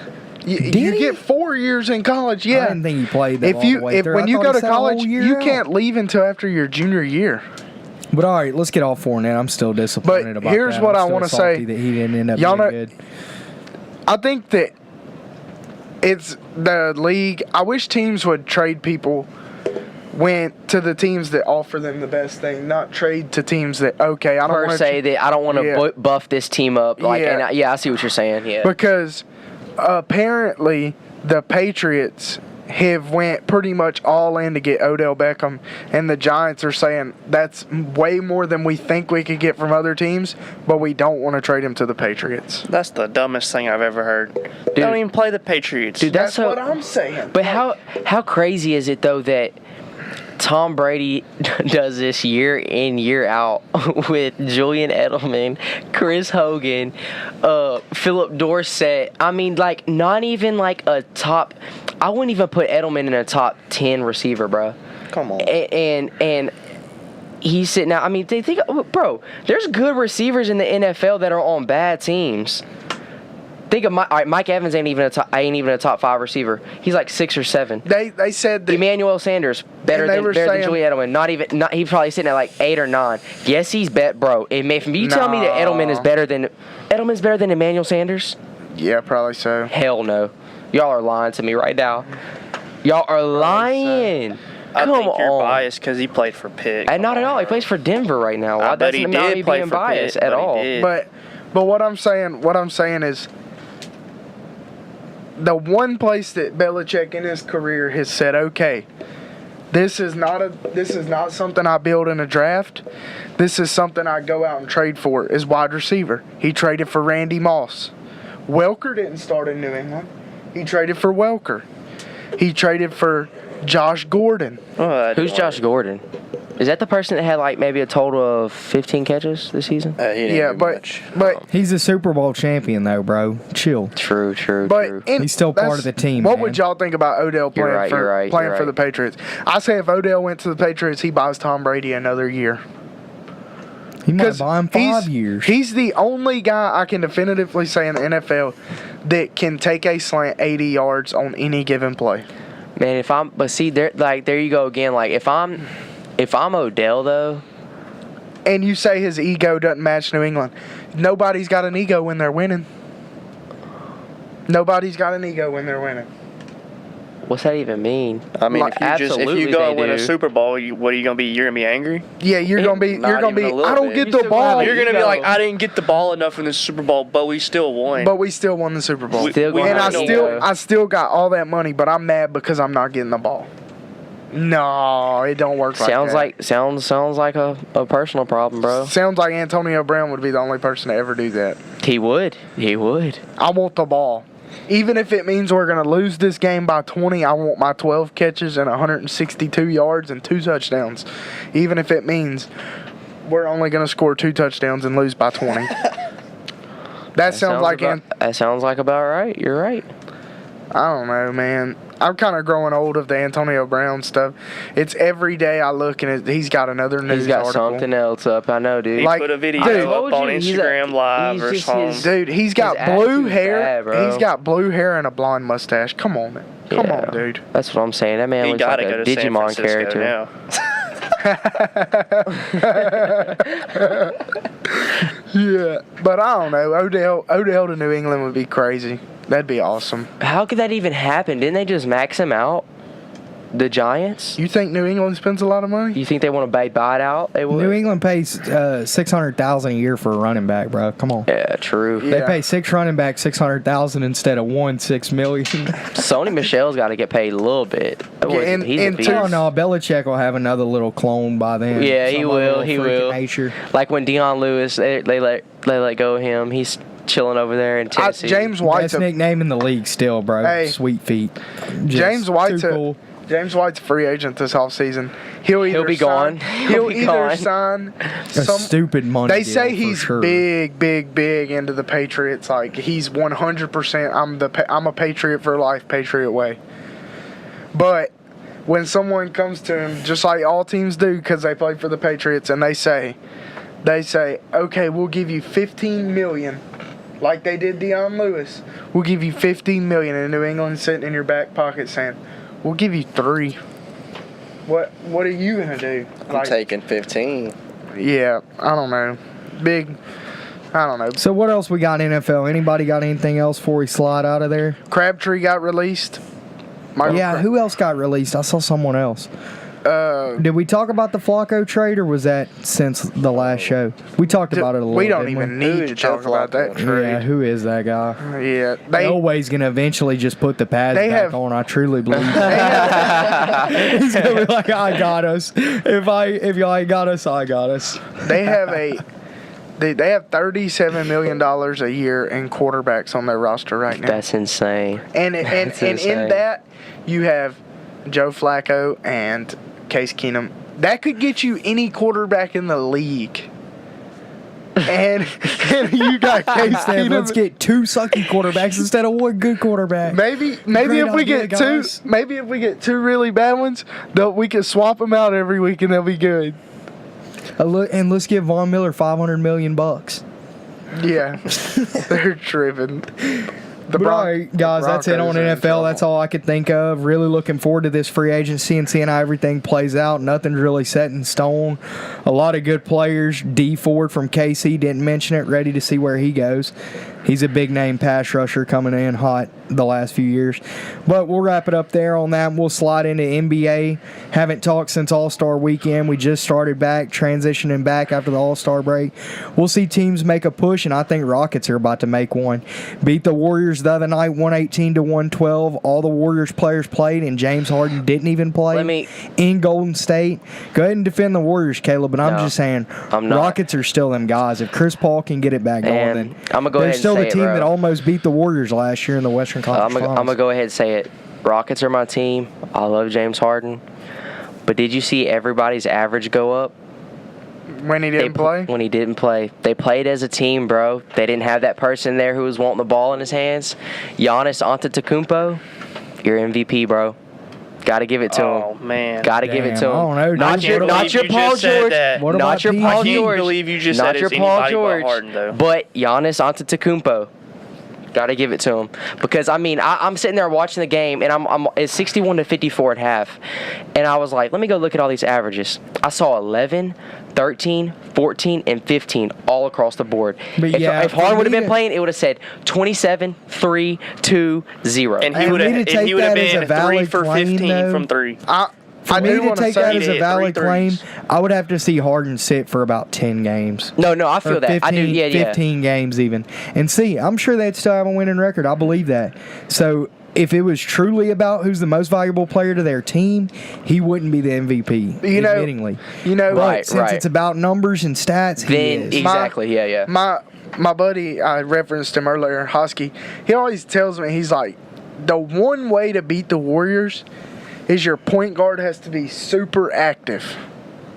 S2: Did
S4: You
S2: he?
S4: get 4 years in college.
S2: I
S4: Yeah.
S2: didn't think he played that
S4: If
S2: all the
S4: you
S2: way through.
S4: when
S2: I
S4: you
S2: thought
S4: go
S2: he
S4: to
S2: sat a whole
S4: college,
S2: year
S4: you
S2: out.
S4: can't leave until after your junior year.
S2: But all right, let's get off Fournette. I'm still disappointed
S4: But
S2: about
S4: here's
S2: that.
S4: what
S2: I'm
S4: I
S2: still
S4: wanna
S2: salty
S4: say.
S2: that he didn't end up
S4: Y'all
S2: being
S4: know-
S2: good.
S4: I think that it's the league. I wish teams would trade people went to the teams that offer them the best thing, not trade to teams that I don't
S5: Per
S4: want
S5: se, that I don't want to
S4: Yeah.
S5: buff this team up. Like,
S4: Yeah.
S5: and I see what you're saying. Yeah.
S4: because apparently the Patriots have went pretty much all in to get Odell Beckham, and the Giants are saying that's way more than we think we could get from other teams, but we don't want to trade him to the Patriots.
S3: That's the dumbest thing I've ever heard. They don't even play the Patriots.
S5: Dude,
S4: That's
S5: so,
S4: what I'm saying.
S5: But how crazy is it though that Tom Brady does this year in, year out with Julian Edelman, Chris Hogan, Philip Dorsett? I mean, like, not even like a top. I wouldn't even put Edelman in a top 10 receiver, bro.
S3: Come on.
S5: And he's sitting out. I mean, they think, bro, there's good receivers in the NFL that are on bad teams. Think of Mike Evans ain't even a top 5 receiver. He's like 6 or 7.
S4: They said that
S5: Emmanuel Sanders better
S4: And they
S5: than
S4: were
S5: better than
S4: saying-
S5: Julian Edelman. He's probably sitting at like 8 or 9. Yes, he's bro. If you tell me that Edelman's better than Emmanuel Sanders,
S4: yeah, probably so.
S5: hell no. Y'all are lying to me right now. Y'all are lying.
S3: I
S5: Come
S3: think you're
S5: on.
S3: biased because he played for Pitt.
S5: And not at all. He plays for Denver right now.
S3: I
S5: That
S3: bet he
S5: doesn't not
S3: did
S5: me
S3: play
S5: being
S3: for
S5: biased
S3: Pitt,
S5: at
S3: but he
S5: all.
S3: did.
S4: But what I'm saying is, the one place that Belichick in his career has said, okay, this is not something I build in a draft. This is something I go out and trade for, is wide receiver. He traded for Randy Moss. Welker didn't start in New England. He traded for Welker. He traded for Josh Gordon.
S5: Who's Josh Gordon? Is that the person that had like maybe a total of 15 catches this season?
S3: He didn't
S4: Yeah,
S3: do
S4: but
S3: much.
S2: He's a Super Bowl champion, though, bro. Chill.
S5: True.
S2: He's still part of the team,
S4: What
S2: man.
S4: would y'all think about Odell playing
S5: You're right,
S4: for
S5: you're
S4: the Patriots? I say if Odell went to the Patriots, he buys Tom Brady another year.
S2: He might buy him 5 years.
S4: He's the only guy I can definitively say in the NFL that can take a slant 80 yards on any given play.
S5: Man, there you go again. Like if I'm Odell though,
S4: And you say his ego doesn't match New England. Nobody's got an ego when they're winning. Nobody's got an ego when they're winning.
S5: what's that even mean?
S3: I mean,
S4: Like,
S3: if
S5: absolutely
S3: you go
S5: they
S3: and win a
S5: do.
S3: Super Bowl, what are you gonna be? You're gonna be angry.
S4: Yeah, you're gonna be.
S3: Not
S4: You're gonna
S3: even
S4: be.
S3: a little
S4: I don't
S3: bit.
S4: get
S5: You're
S4: the
S5: still gonna
S4: ball,
S5: have
S3: You're gonna be
S5: ego.
S3: like, I didn't get the ball enough in the Super Bowl, but we still won.
S4: but we still won the Super Bowl.
S5: Still gonna
S4: and
S5: have
S4: I
S5: ego.
S4: still got all that money, but I'm mad because I'm not getting the ball. No, it don't work like
S5: Sounds
S4: that.
S5: sounds like a personal problem, bro.
S4: Sounds like Antonio Brown would be the only person to ever do that.
S5: He would.
S4: I want the ball. Even if it means we're going to lose this game by 20, I want my 12 catches and 162 yards and 2 touchdowns. Even if it means we're only going to score 2 touchdowns and lose by 20. That sounds like
S5: about right. You're right.
S4: I don't know, man. I'm kind of growing old of the Antonio Brown stuff. It's every day I look and he's got another news
S5: He's got
S4: article.
S5: something else up. I know, dude.
S3: He put a video up on Instagram Live or something.
S4: Dude, he's got blue hair.
S5: Bad, bro.
S4: He's got blue hair and a blonde mustache. Come on, man. Come on, dude.
S5: That's what I'm saying. That man looks like a Digimon character.
S3: Now.
S4: Yeah, but I don't know. Odell to New England would be crazy. That'd be awesome.
S5: How could that even happen? Didn't they just max him out? The Giants?
S4: You think New England spends a lot of money?
S5: You think they want to buy it out? They would.
S2: New England pays $600,000 a year for a running back, bro. Come on.
S5: Yeah, true.
S2: They pay 6 running backs $600,000 instead of $6 million.
S5: Sony Michel's got to get paid a little bit. He's a beast.
S2: Oh no, Belichick will have another little clone by then.
S5: Yeah, he will. He will.
S2: Nature.
S5: Like when Deion Lewis, they let go of him. He's chilling over there in Tennessee.
S4: James White's
S2: best nickname in the league still, bro.
S4: Hey,
S2: Sweet feet.
S4: James White's
S2: cool.
S4: James White's a free agent this offseason. He'll be gone. He'll either sign some
S2: stupid money.
S4: They say
S2: deal
S4: he's
S2: sure.
S4: big into the Patriots. Like he's 100%. I'm a Patriot for life, Patriot way. But when someone comes to him, just like all teams do, because they play for the Patriots, and they say, okay, we'll give you $15 million, like they did Deion Lewis. We'll give you $15 million, and New England sitting in your back pocket saying, we'll give you 3. What are you gonna do?
S1: I'm taking 15.
S4: Yeah, I don't know. I don't know.
S2: So what else we got in NFL? Anybody got anything else before we slide out of there?
S4: Crabtree got released.
S2: Who else got released? I saw someone else. Did we talk about the Flacco trade, or was that since the last show? We talked about it a little bit.
S4: We don't even need to talk about that trade.
S2: Yeah, who is that guy?
S4: Yeah,
S2: Elway's gonna eventually just put the pads back on. I truly believe that. He's gonna be like, "I got us. If y'all ain't got us, I got us."
S4: They have they have $37 million a year in quarterbacks on their roster right now.
S5: That's insane.
S4: And in that you have Joe Flacco and Case Keenum. That could get you any quarterback in the league. And you got Case Keenum.
S2: Let's get 2 sucky quarterbacks instead of 1 good quarterback.
S4: Maybe if we get two really bad ones, we can swap them out every week and they'll be good.
S2: And let's give Von Miller $500 million.
S4: Yeah, they're tripping.
S2: All right, guys, that's it on NFL. That's all I could think of. Really looking forward to this free agency and seeing how everything plays out. Nothing's really set in stone. A lot of good players. D Ford from KC, didn't mention it. Ready to see where he goes. He's a big-name pass rusher coming in hot the last few years. But we'll wrap it up there on that. We'll slide into NBA. Haven't talked since All-Star Weekend. We just started back, transitioning back after the All-Star break. We'll see teams make a push, and I think Rockets are about to make one. Beat the Warriors the other night, 118-112. All the Warriors players played, and James Harden didn't even play in Golden State. Go ahead and defend the Warriors, Caleb, but I'm just saying Rockets are still them guys. If Chris Paul can get it back going, then
S5: I'm going to go ahead and say
S2: the team that almost beat the Warriors last year in the Western Conference Finals.
S5: I'm going to go ahead and say it. Rockets are my team. I love James Harden. But did you see everybody's average go up?
S4: When he didn't play?
S5: When he didn't play. They played as a team, bro. They didn't have that person there who was wanting the ball in his hands. Giannis Antetokounmpo, you're MVP, bro. Got to give it to him.
S3: Oh, man.
S5: Got to give it to him.
S2: I don't know.
S5: Not your Paul George. Not your Paul George.
S3: I believe you just
S5: not
S3: said
S5: your
S3: it's
S5: Paul
S3: anybody
S5: George.
S3: but Harden, though.
S5: But Giannis Antetokounmpo. Got to give it to him. Because, I mean, I'm sitting there watching the game, and it's 61-54 at half. And I was like, let me go look at all these averages. I saw 11, 13, 14, and 15 all across the board.
S2: But
S5: if Harden would have been playing, it would have said 27, 3, 2, 0.
S3: And he would have been 3 for 15 from 3.
S2: For me to take that as a valid claim, I would have to see Harden sit for about 10 games.
S5: No, I feel that.
S2: 15,
S5: I do, yeah.
S2: 15 games even. And see, I'm sure they'd still have a winning record. I believe that. So if it was truly about who's the most valuable player to their team, he wouldn't be the MVP. Admittingly, but
S5: Right,
S2: since it's about numbers and stats, he
S5: Then
S2: is.
S5: exactly, yeah.
S4: My buddy, I referenced him earlier, Hosky. He always tells me, he's like, the one way to beat the Warriors is your point guard has to be super active.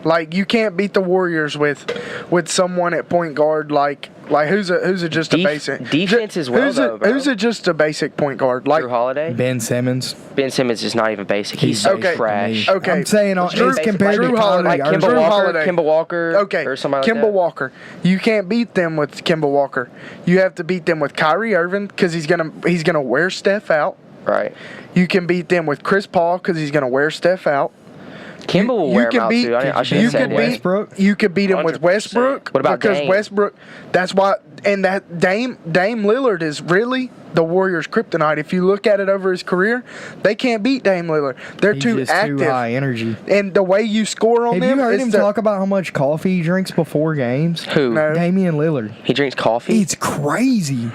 S4: Like, you can't beat the Warriors with someone at point guard like who's just a basic
S5: defense as well, though, bro.
S4: Who's just a basic point guard like
S5: Drew Holiday.
S2: Ben Simmons.
S5: Ben Simmons is not even basic. He's so
S4: okay.
S5: trash.
S4: Okay,
S2: I'm saying
S4: Drew-
S2: it's compared
S4: Drew
S2: to
S4: Holiday,
S2: Conley.
S4: Drew Holiday.
S5: Kemba Walker,
S4: Okay,
S5: or somebody like
S4: Kemba
S5: that.
S4: Walker. You can't beat them with Kemba Walker. You have to beat them with Kyrie Irving because he's gonna wear Steph out.
S5: Right.
S4: You can beat them with Chris Paul because he's gonna wear Steph out.
S5: Kemba will wear him out too. I should
S4: You
S5: have said
S4: could
S5: that.
S4: beat
S2: Westbrook?
S4: You could beat him with
S3: 100%.
S4: Westbrook.
S5: What about
S4: because
S5: Dame?
S4: Westbrook? That's why. And that Dame Lillard is really the Warriors' kryptonite. If you look at it over his career, they can't beat Dame Lillard. They're
S2: He's
S4: too
S2: just
S4: active.
S2: too high energy.
S4: And the way you score on
S2: Have
S4: them
S2: you heard
S4: is
S2: him
S4: the-
S2: talk about how much coffee he drinks before games?
S5: Who?
S4: No.
S2: Damian Lillard.
S5: He drinks coffee.
S2: It's crazy.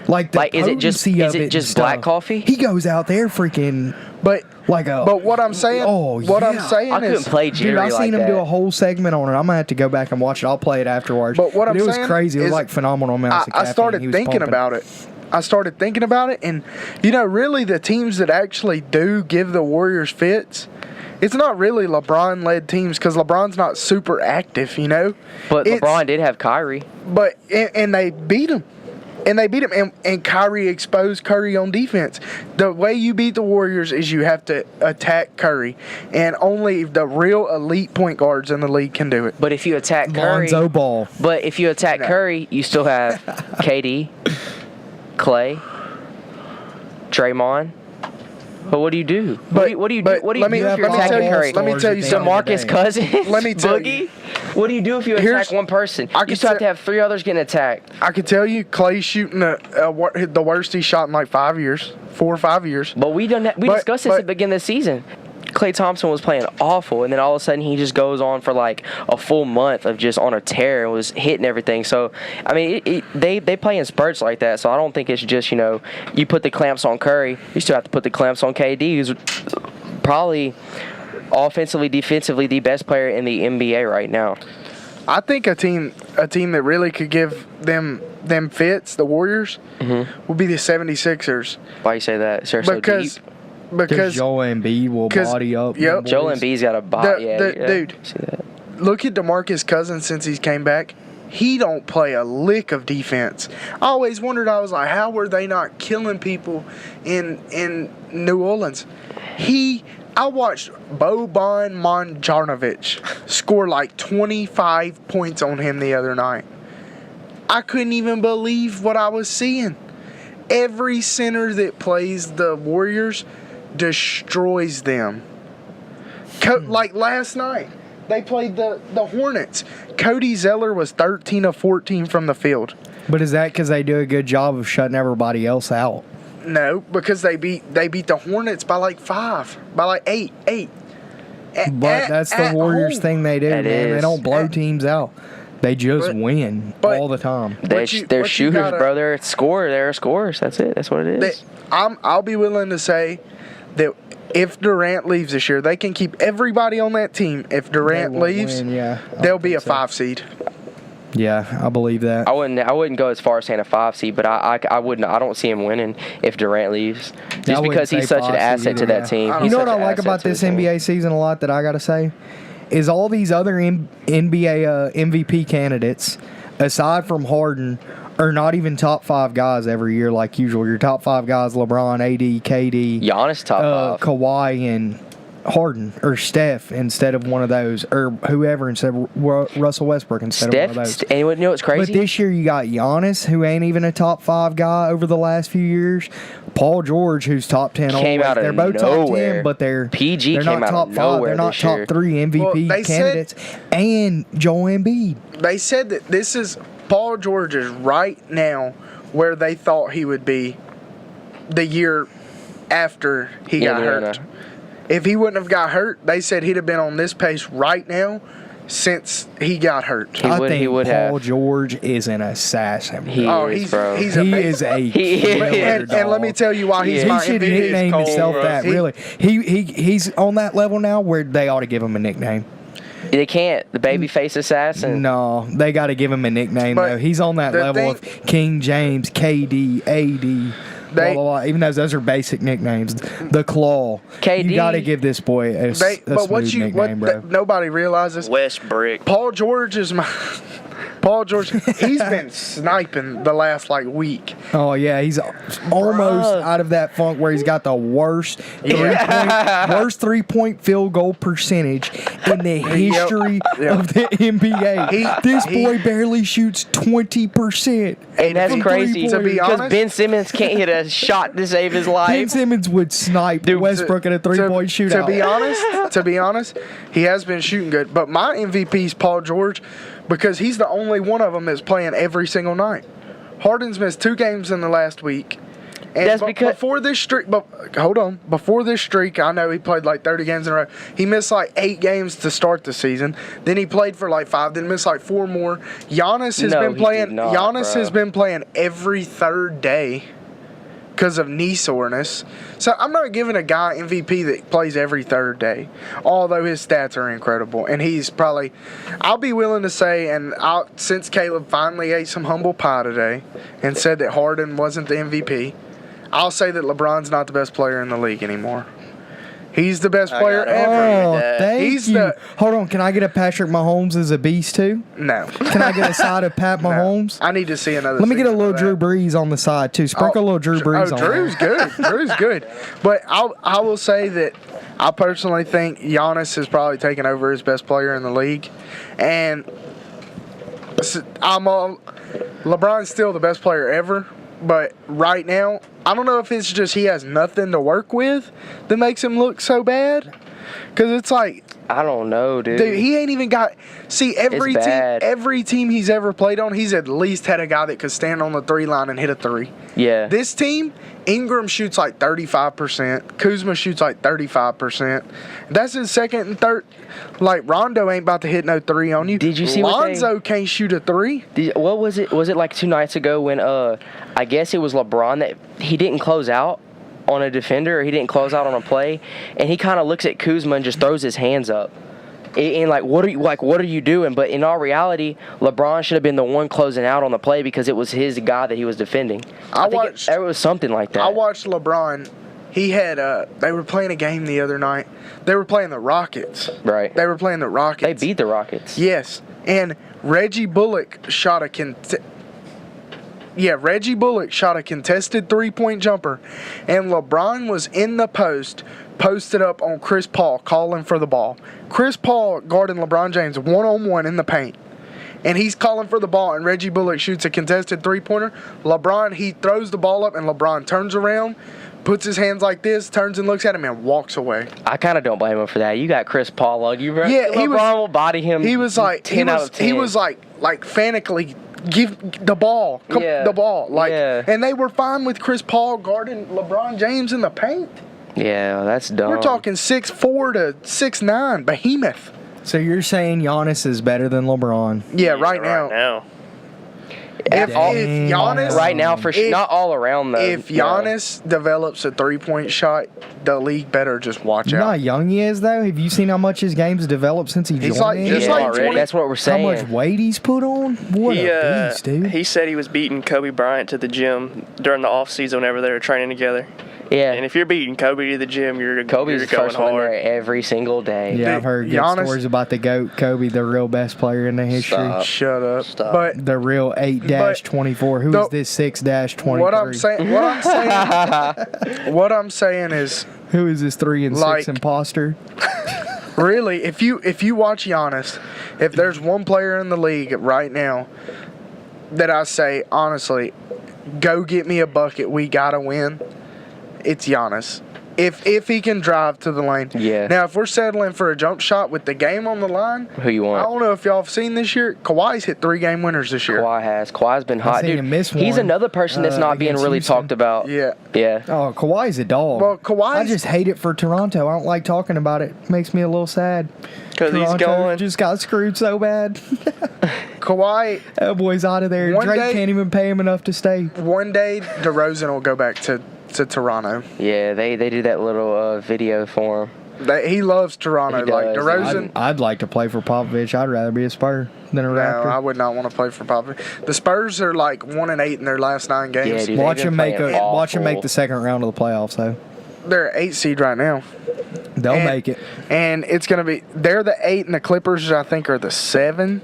S2: Like the
S5: Like, is it just-
S2: potency
S5: is
S2: of
S5: it
S2: and
S5: just
S2: stuff.
S5: black coffee?
S2: He goes out there freaking
S4: But
S2: like a.
S4: but what I'm saying,
S2: Oh,
S4: I'm
S2: yeah.
S4: saying
S5: I couldn't
S4: is,
S5: play
S2: Dude,
S5: jittery
S2: I seen
S5: like
S2: him
S5: that.
S2: do a whole segment on it. I'm gonna have to go back and watch it. I'll play it afterwards.
S4: But what I'm
S2: it was
S4: saying
S2: crazy. It was
S4: is
S2: like phenomenal amounts of
S4: I
S2: caffeine
S4: started
S2: he was
S4: thinking
S2: pumping.
S4: about it. I started thinking about it, and really the teams that actually do give the Warriors fits, it's not really LeBron-led teams because LeBron's not super active,
S5: But
S4: It's-
S5: LeBron did have Kyrie.
S4: But and they beat him. And they beat him, and Kyrie exposed Curry on defense. The way you beat the Warriors is you have to attack Curry, and only the real elite point guards in the league can do it.
S5: But if you attack Curry,
S2: Lonzo Ball.
S5: but if you attack
S4: No.
S5: Curry, you still have KD, Clay, Draymond. But what do you do? What do you do?
S4: but
S5: What do you
S4: let me-
S5: do if you're
S4: let me tell
S5: attacking
S4: you-
S5: Curry?
S4: let me tell you something.
S5: DeMarcus Cousins.
S4: Let me tell
S5: Boogie.
S4: you.
S5: What do you do if you
S4: Here's-
S5: attack one person?
S4: I
S5: You
S4: could
S5: still have
S4: say-
S5: to have three others getting attacked.
S4: I can tell you, Clay's shooting the worst he's shot in like 4 or 5 years.
S5: But we discussed this at the beginning of the season. Klay Thompson was playing awful, and then all of a sudden he just goes on for like a full month of just on a tear and was hitting everything. So, I mean, they play in spurts like that. So I don't think it's just, you put the clamps on Curry. You still have to put the clamps on KD, who's probably offensively, defensively the best player in the NBA right now.
S4: I think a team that really could give them fits, the Warriors, would be the 76ers.
S5: Why you say that? Sir, so
S4: Because
S5: deep.
S2: Because Joel Embiid will
S4: 'cause-
S2: body up.
S4: yep.
S2: them
S5: Joel
S2: boys.
S5: Embiid's got a body.
S4: Dude.
S5: See that?
S4: Look at DeMarcus Cousins since he's came back. He don't play a lick of defense. I always wondered, I was like, how were they not killing people in New Orleans? I watched Boban Marjanovic score like 25 points on him the other night. I couldn't even believe what I was seeing. Every center that plays the Warriors destroys them. Like last night, they played the Hornets. Cody Zeller was 13 of 14 from the field.
S2: But is that because they do a good job of shutting everybody else out?
S4: No, because they beat the Hornets by like 5, by like 8.
S2: But that's the Warriors thing they do,
S5: That
S2: man. They
S5: is.
S2: don't blow teams out. They just win
S4: but-
S2: all the time.
S5: They're
S4: you
S5: shooters,
S4: gotta-
S5: bro. They're scorers. That's it. That's what it is.
S4: I'll be willing to say that if Durant leaves this year, they can keep everybody on that team. If Durant
S2: They won't
S4: leaves,
S2: win, yeah, I
S4: they'll
S2: don't
S4: be a
S2: think so.
S4: 5 seed.
S2: Yeah, I believe that.
S5: I wouldn't go as far as saying a 5 seed, but I wouldn't. I don't see him winning if Durant leaves,
S2: I
S5: just
S2: wouldn't
S5: because he's
S2: say
S5: such an
S2: 5
S5: asset
S2: seed
S5: to
S2: either,
S5: that team.
S4: yeah.
S2: You
S5: He's
S2: know what
S5: such
S2: I
S5: an
S2: like
S5: asset
S2: about
S5: to
S2: this
S5: the team.
S2: NBA season a lot that I gotta say is all these other NBA MVP candidates, aside from Harden, are not even top 5 guys every year like usual. Your top 5 guys: LeBron, AD, KD,
S5: Giannis top 5.
S2: Kawhi, and Harden or Steph instead of one of those, or whoever instead of Russell Westbrook instead of one of those.
S5: Steph, and you know what's
S2: But
S5: crazy?
S2: this year you got Giannis, who ain't even a top 5 guy over the last few years. Paul George, who's top 10
S5: Came
S2: always.
S5: out of
S2: They're both top
S5: nowhere.
S2: 10, but they're
S5: PG
S2: they're
S5: came
S2: not
S5: out
S2: top
S5: of
S2: 5.
S5: nowhere
S2: They're not
S5: this
S2: top
S5: year.
S2: 3 MVP
S4: Well, they said-
S2: candidates. And Joel Embiid.
S4: They said that this is Paul George is right now where they thought he would be the year after he got
S5: Indiana.
S4: hurt. If he wouldn't have got hurt, they said he'd have been on this pace right now since he got hurt.
S5: He would
S2: Paul
S5: have.
S2: George is an assassin.
S5: He is, bro.
S4: He's
S2: He
S4: amazing.
S2: is a
S5: He
S2: killer
S5: is.
S4: And let me
S2: dog.
S4: tell you why he's
S5: Yeah.
S4: my
S2: He should
S4: MVP.
S2: nickname
S3: cold,
S2: himself
S3: bro.
S2: that. Really, he's on that level now where they ought to give him a nickname.
S5: They can't. The babyface assassin.
S2: No, they got to give him a nickname
S4: But
S2: though. He's on that
S4: the
S2: level of King James, KD, AD. Blah, blah, blah. Even though those are basic nicknames, the Claw.
S5: KD.
S2: You got to give this boy a
S4: But what
S2: smooth
S4: you
S2: nickname, bro.
S4: nobody realizes.
S3: West Brick.
S4: Paul George is my. Paul George, he's been sniping the last week.
S2: Oh yeah, he's almost out of that funk where he's got the worst worst 3-point field goal percentage in the history of the NBA. This boy barely shoots 20%.
S5: And that's
S2: from
S5: crazy.
S4: To be
S5: Because
S4: honest-
S5: Ben Simmons can't hit a shot to save his life.
S2: Ben Simmons would snipe Westbrook in a 3-point shootout.
S4: To be honest, he has been shooting good. But my MVP is Paul George because he's the only one of them that's playing every single night. Harden's missed 2 games in the last week. And
S5: That's because
S4: before this streak, before this streak, I know he played 30 games in a row. He missed 8 games to start the season. Then he played for 5, then missed 4 more. Giannis has been playing.
S5: did not,
S4: Giannis
S5: bro.
S4: has been playing every third day because of knee soreness. So I'm not giving a guy MVP that plays every third day, although his stats are incredible. And he's probably, I'll be willing to say, and since Caleb finally ate some humble pie today and said that Harden wasn't the MVP, I'll say that LeBron's not the best player in the league anymore. He's the best player
S3: gotta
S4: ever.
S3: agree
S2: Oh,
S3: with that.
S2: thank
S4: He's
S2: you.
S4: the-
S2: Hold on, can I get a Patrick Mahomes as a beast too?
S4: No.
S2: Can I get a side of Pat Mahomes?
S4: I need to see another.
S2: Let me get a
S4: season
S2: little
S4: of
S2: Drew
S4: that.
S2: Brees on the side too. Sprinkle a little Drew Brees on
S4: Drew's
S2: there.
S4: good. Drew's good. But I will say that I personally think Giannis has probably taken over as best player in the league, and LeBron's still the best player ever. But right now, I don't know if it's just he has nothing to work with that makes him look so bad. Because it's
S5: I don't know, dude.
S4: dude, he ain't even got. See, every
S5: bad.
S4: team he's ever played on, he's at least had a guy that could stand on the 3 line and hit a 3.
S5: Yeah.
S4: This team, Ingram shoots 35%. Kuzma shoots 35%. That's his second and third. Rondo ain't about to hit no 3 on you.
S5: Did you see what
S4: Lonzo can't shoot a 3?
S5: What was it? Was it 2 nights ago when I guess it was LeBron that he didn't close out on a defender, or he didn't close out on a play, and he kind of looks at Kuzma and just throws his hands up. And what are you doing? But in all reality, LeBron should have been the one closing out on the play because it was his guy that he was defending. I think it was something like that.
S4: I watched LeBron. He had they were playing a game the other night. They were playing the Rockets.
S5: Right.
S4: They were playing the Rockets.
S5: They beat the Rockets.
S4: Yes, and Reggie Bullock shot a contested 3-point jumper, and LeBron was in the posted up on Chris Paul, calling for the ball. Chris Paul guarding LeBron James one-on-one in the paint, and he's calling for the ball, and Reggie Bullock shoots a contested 3-pointer. LeBron, he throws the ball up, and LeBron turns around, puts his hands like this, turns and looks at him, and walks away.
S5: I kind of don't blame him for that. You got Chris Paul on you, bro.
S4: Yeah,
S5: LeBron will body him.
S4: He was
S5: 10 out of 10.
S4: He was frantically give the ball,
S5: Yeah.
S4: the ball,
S5: Yeah.
S4: and they were fine with Chris Paul guarding LeBron James in the paint.
S5: Yeah, that's dumb.
S4: We're talking 6'4" to 6'9", behemoth.
S2: So you're saying Giannis is better than LeBron?
S4: Yeah, right now. If Giannis
S5: Right now, for sure.
S4: If-
S5: Not all around, though.
S4: If Giannis develops a 3-point shot, the league better just watch
S2: You know how
S4: out.
S2: young he is though. Have you seen how much his game's developed since he
S4: He's
S2: joined?
S4: like-
S2: in?
S4: he's
S5: Yeah,
S4: like
S5: already.
S4: 20
S5: That's what we're
S2: How
S5: saying.
S2: much weight he's put on? What a beast, dude.
S3: He said he was beating Kobe Bryant to the gym during the off season whenever they were training together.
S5: Yeah.
S3: And if you're beating Kobe to the gym,
S5: Kobe's
S3: you're
S5: the
S3: going
S5: first one
S3: hard.
S5: there every single day.
S2: Yeah,
S4: Dude,
S2: I've heard good
S4: Giannis-
S2: stories about the GOAT, Kobe, the real best player in the history.
S3: Stop.
S4: Shut up.
S3: Stop.
S4: But
S2: The real 8-24. Who is this 6-23?
S4: what I'm saying is,
S2: Who is this 3 and 6 imposter?
S4: really, if you watch Giannis, if there's one player in the league right now that I say honestly, go get me a bucket, we gotta win, it's Giannis. If he can drive to the lane.
S5: Yeah.
S4: Now, if we're settling for a jump shot with the game on the line,
S5: Who you
S4: I
S5: want?
S4: don't know if y'all have seen this year. Kawhi's hit 3 game winners this year.
S5: Kawhi's been hot.
S2: seen
S5: Dude,
S2: him miss
S5: he's
S2: one,
S5: another person that's not being
S2: against
S5: really
S2: Houston.
S5: talked about.
S4: Yeah.
S5: Yeah.
S2: Oh, Kawhi's a dog.
S4: Well, Kawhi's-
S2: I just hate it for Toronto. I don't like talking about it. Makes me a little sad.
S3: because he's
S2: Toronto
S3: going.
S2: just got screwed so bad.
S4: Kawhi,
S2: That boy's out of there.
S4: One
S2: Drake
S4: day-
S2: can't even pay him enough to stay.
S4: one day DeRozan will go back to Toronto.
S5: Yeah, they do that little video for him.
S4: He loves Toronto.
S5: He
S4: Like
S5: does.
S4: DeRozan.
S2: I'd like to play for Popovich. I'd rather be a Spur than a
S4: No,
S2: Raptor.
S4: I would not want to play for Popovich. The Spurs are like 1-8 in their last 9 games.
S5: Yeah, dude.
S2: Watch
S5: they've
S2: him
S5: been
S2: make
S5: playing
S2: watch him make
S5: awful.
S2: the second round of the playoffs though.
S4: They're 8 seed right now.
S2: They'll
S4: And-
S2: make it.
S4: And it's going to be, they're the 8 and the Clippers, I think, are the 7.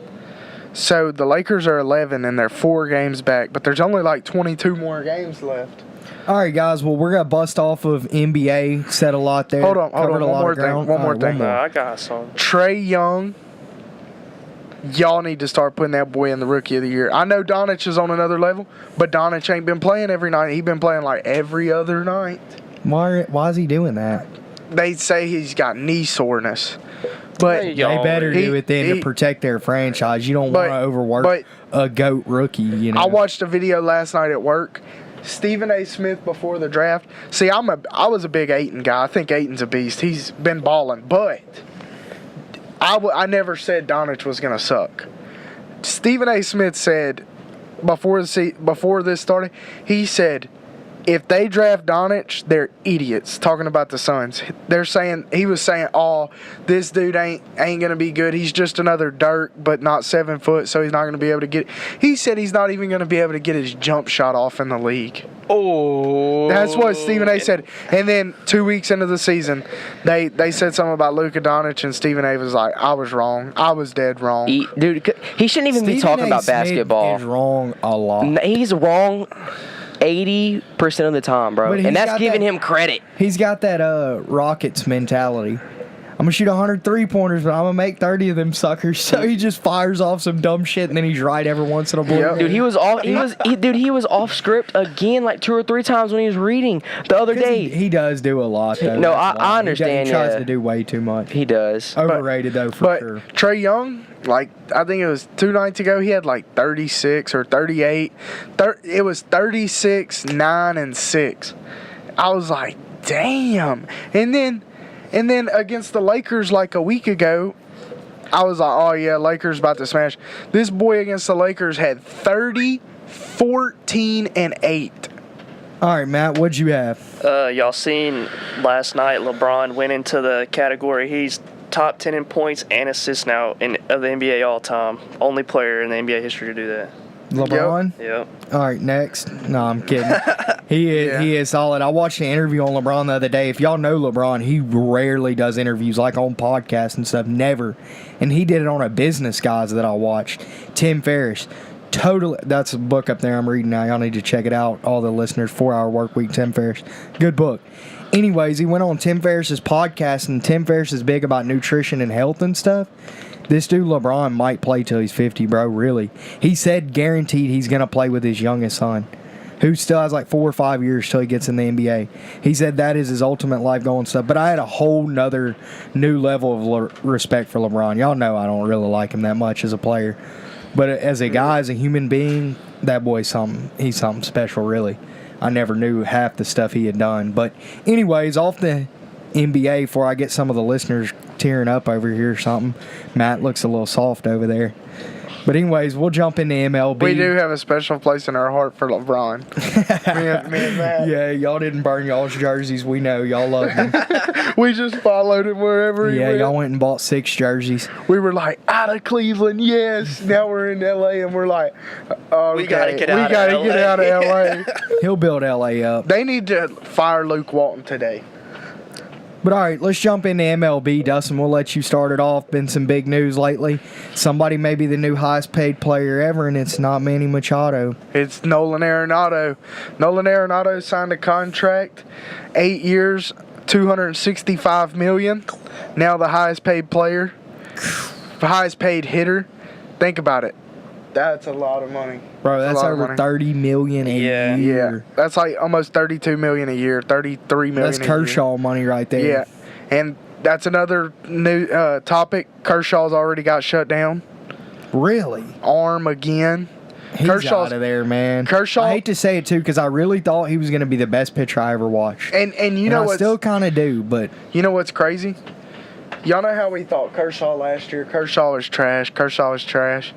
S4: So the Lakers are 11 and they're 4 games back. But there's only like 22 more games left.
S2: All right, guys. Well, we're gonna bust off of NBA. Said a lot there.
S4: Hold on.
S2: Covered a
S4: One
S2: lot
S4: more
S2: of
S4: thing.
S2: ground.
S4: One
S2: All
S4: more
S2: right,
S4: thing.
S3: Nah, I got some.
S4: Trey Young, y'all need to start putting that boy in the Rookie of the Year. I know Doncic is on another level, but Doncic ain't been playing every night. He's been playing like every other night.
S2: Why is he doing that?
S4: They say he's got knee soreness. But
S3: Hey,
S2: They
S3: y'all,
S2: better
S4: he-
S2: do it then
S4: he-
S2: to protect their franchise. You don't
S4: But-
S2: want to overwork
S4: but-
S2: a GOAT rookie. You know.
S4: I watched a video last night at work. Stephen A. Smith before the draft. See, I was a big Ayton guy. I think Ayton's a beast. He's been balling, but I never said Doncic was gonna suck. Stephen A. Smith said before this started, he said, if they draft Doncic, they're idiots. Talking about the Suns, he was saying, "Oh, this dude ain't gonna be good. He's just another Dirk, but not 7 foot, so he's not gonna be able to get." He said he's not even gonna be able to get his jump shot off in the league.
S3: Oh.
S4: That's what Stephen A. said. And then 2 weeks into the season, they said something about Luka Doncic, and Stephen A. was like, "I was wrong. I was dead wrong."
S5: Dude, he shouldn't even be
S2: Stephen
S5: talking
S2: A.
S5: about
S2: Smith
S5: basketball.
S2: is wrong a lot.
S5: He's wrong 80% of the time, bro.
S2: But he's
S5: And that's
S2: got
S5: giving
S2: that-
S5: him credit.
S2: He's got that Rockets mentality. I'm going to shoot 100 3-pointers, but I'm going to make 30 of them suckers. So he just fires off some dumb shit, and then he's right every once in a blue.
S4: Yep.
S5: Dude, he was off. He was off script again, like 2 or 3 times when he was reading the other day.
S2: He does do a lot, though.
S5: No,
S2: That's
S5: I
S2: why.
S5: understand,
S2: He tries
S5: yeah.
S2: to do way too much.
S5: He does.
S2: Overrated, though, for
S4: But
S2: sure.
S4: Trey Young, like, I think it was 2 nights ago, he had like 36 or 38. It was 36, 9, and 6. I was like, damn. And then against the Lakers like a week ago, I was like, oh yeah, Lakers about to smash. This boy against the Lakers had 30, 14, and 8.
S2: All right, Matt, what'd you have?
S3: Y'all seen last night LeBron went into the category. He's top 10 in points and assists now of the NBA all time. Only player in the NBA history to do that.
S2: LeBron?
S3: Yep.
S2: All right, next. No, I'm kidding. He is solid. I watched an interview on LeBron the other day. If y'all know LeBron, he rarely does interviews like on podcasts and stuff. Never. And he did it on a business guys that I watched. Tim Ferriss. Totally. That's a book up there I'm reading now. Y'all need to check it out. All the listeners, 4-Hour Work Week, Tim Ferriss. Good book. Anyways, he went on Tim Ferriss's podcast, and Tim Ferriss is big about nutrition and health and stuff. This dude LeBron might play till he's 50, bro, really. He said guaranteed he's going to play with his youngest son, who still has like 4 or 5 years till he gets in the NBA. He said that is his ultimate life goal and stuff. But I had a whole nother new level of respect for LeBron. Y'all know I don't really like him that much as a player. But as a guy, as a human being, that boy's something. He's something special, really. I never knew half the stuff he had done. But anyways, off the NBA, before I get some of the listeners tearing up over here or something. Matt looks a little soft over there. But anyways, we'll jump into MLB.
S4: We do have a special place in our heart for LeBron. me and Matt.
S2: Yeah, y'all didn't burn y'all's jerseys. We know y'all love them.
S4: We just followed him wherever he
S2: Yeah,
S4: went.
S2: y'all went and bought 6 jerseys.
S4: We were like, out of Cleveland, yes. Now we're in LA and we're like, okay,
S3: We gotta get
S4: we
S3: out
S4: gotta
S3: of
S4: get
S3: LA.
S4: out of LA.
S2: He'll build LA up.
S4: They need to fire Luke Walton today.
S2: But all right, let's jump into MLB. Dustin, we'll let you start it off. Been some big news lately. Somebody may be the new highest paid player ever, and it's not Manny Machado.
S4: It's Nolan Arenado. Nolan Arenado signed a contract, 8 years, $265 million. Now the highest paid player, the highest paid hitter. Think about it. That's a lot of money.
S2: Bro, that's
S4: a lot of
S2: over
S4: money.
S2: $30 million a
S3: Yeah.
S2: year.
S4: Yeah, that's like almost $32 million a year, $33 million.
S2: That's
S4: a year.
S2: Kershaw money right there.
S4: Yeah, and that's another new topic. Kershaw's already got shut down.
S2: Really?
S4: Arm again.
S2: He's
S4: Kershaw's-
S2: out of there, man.
S4: Kershaw-
S2: I hate to say it, too, because I really thought he was going to be the best pitcher I ever watched.
S4: And you
S2: And
S4: know
S2: I
S4: what's
S2: still kind of do, but
S4: you know what's crazy? Y'all know how we thought Kershaw last year? Kershaw was trash.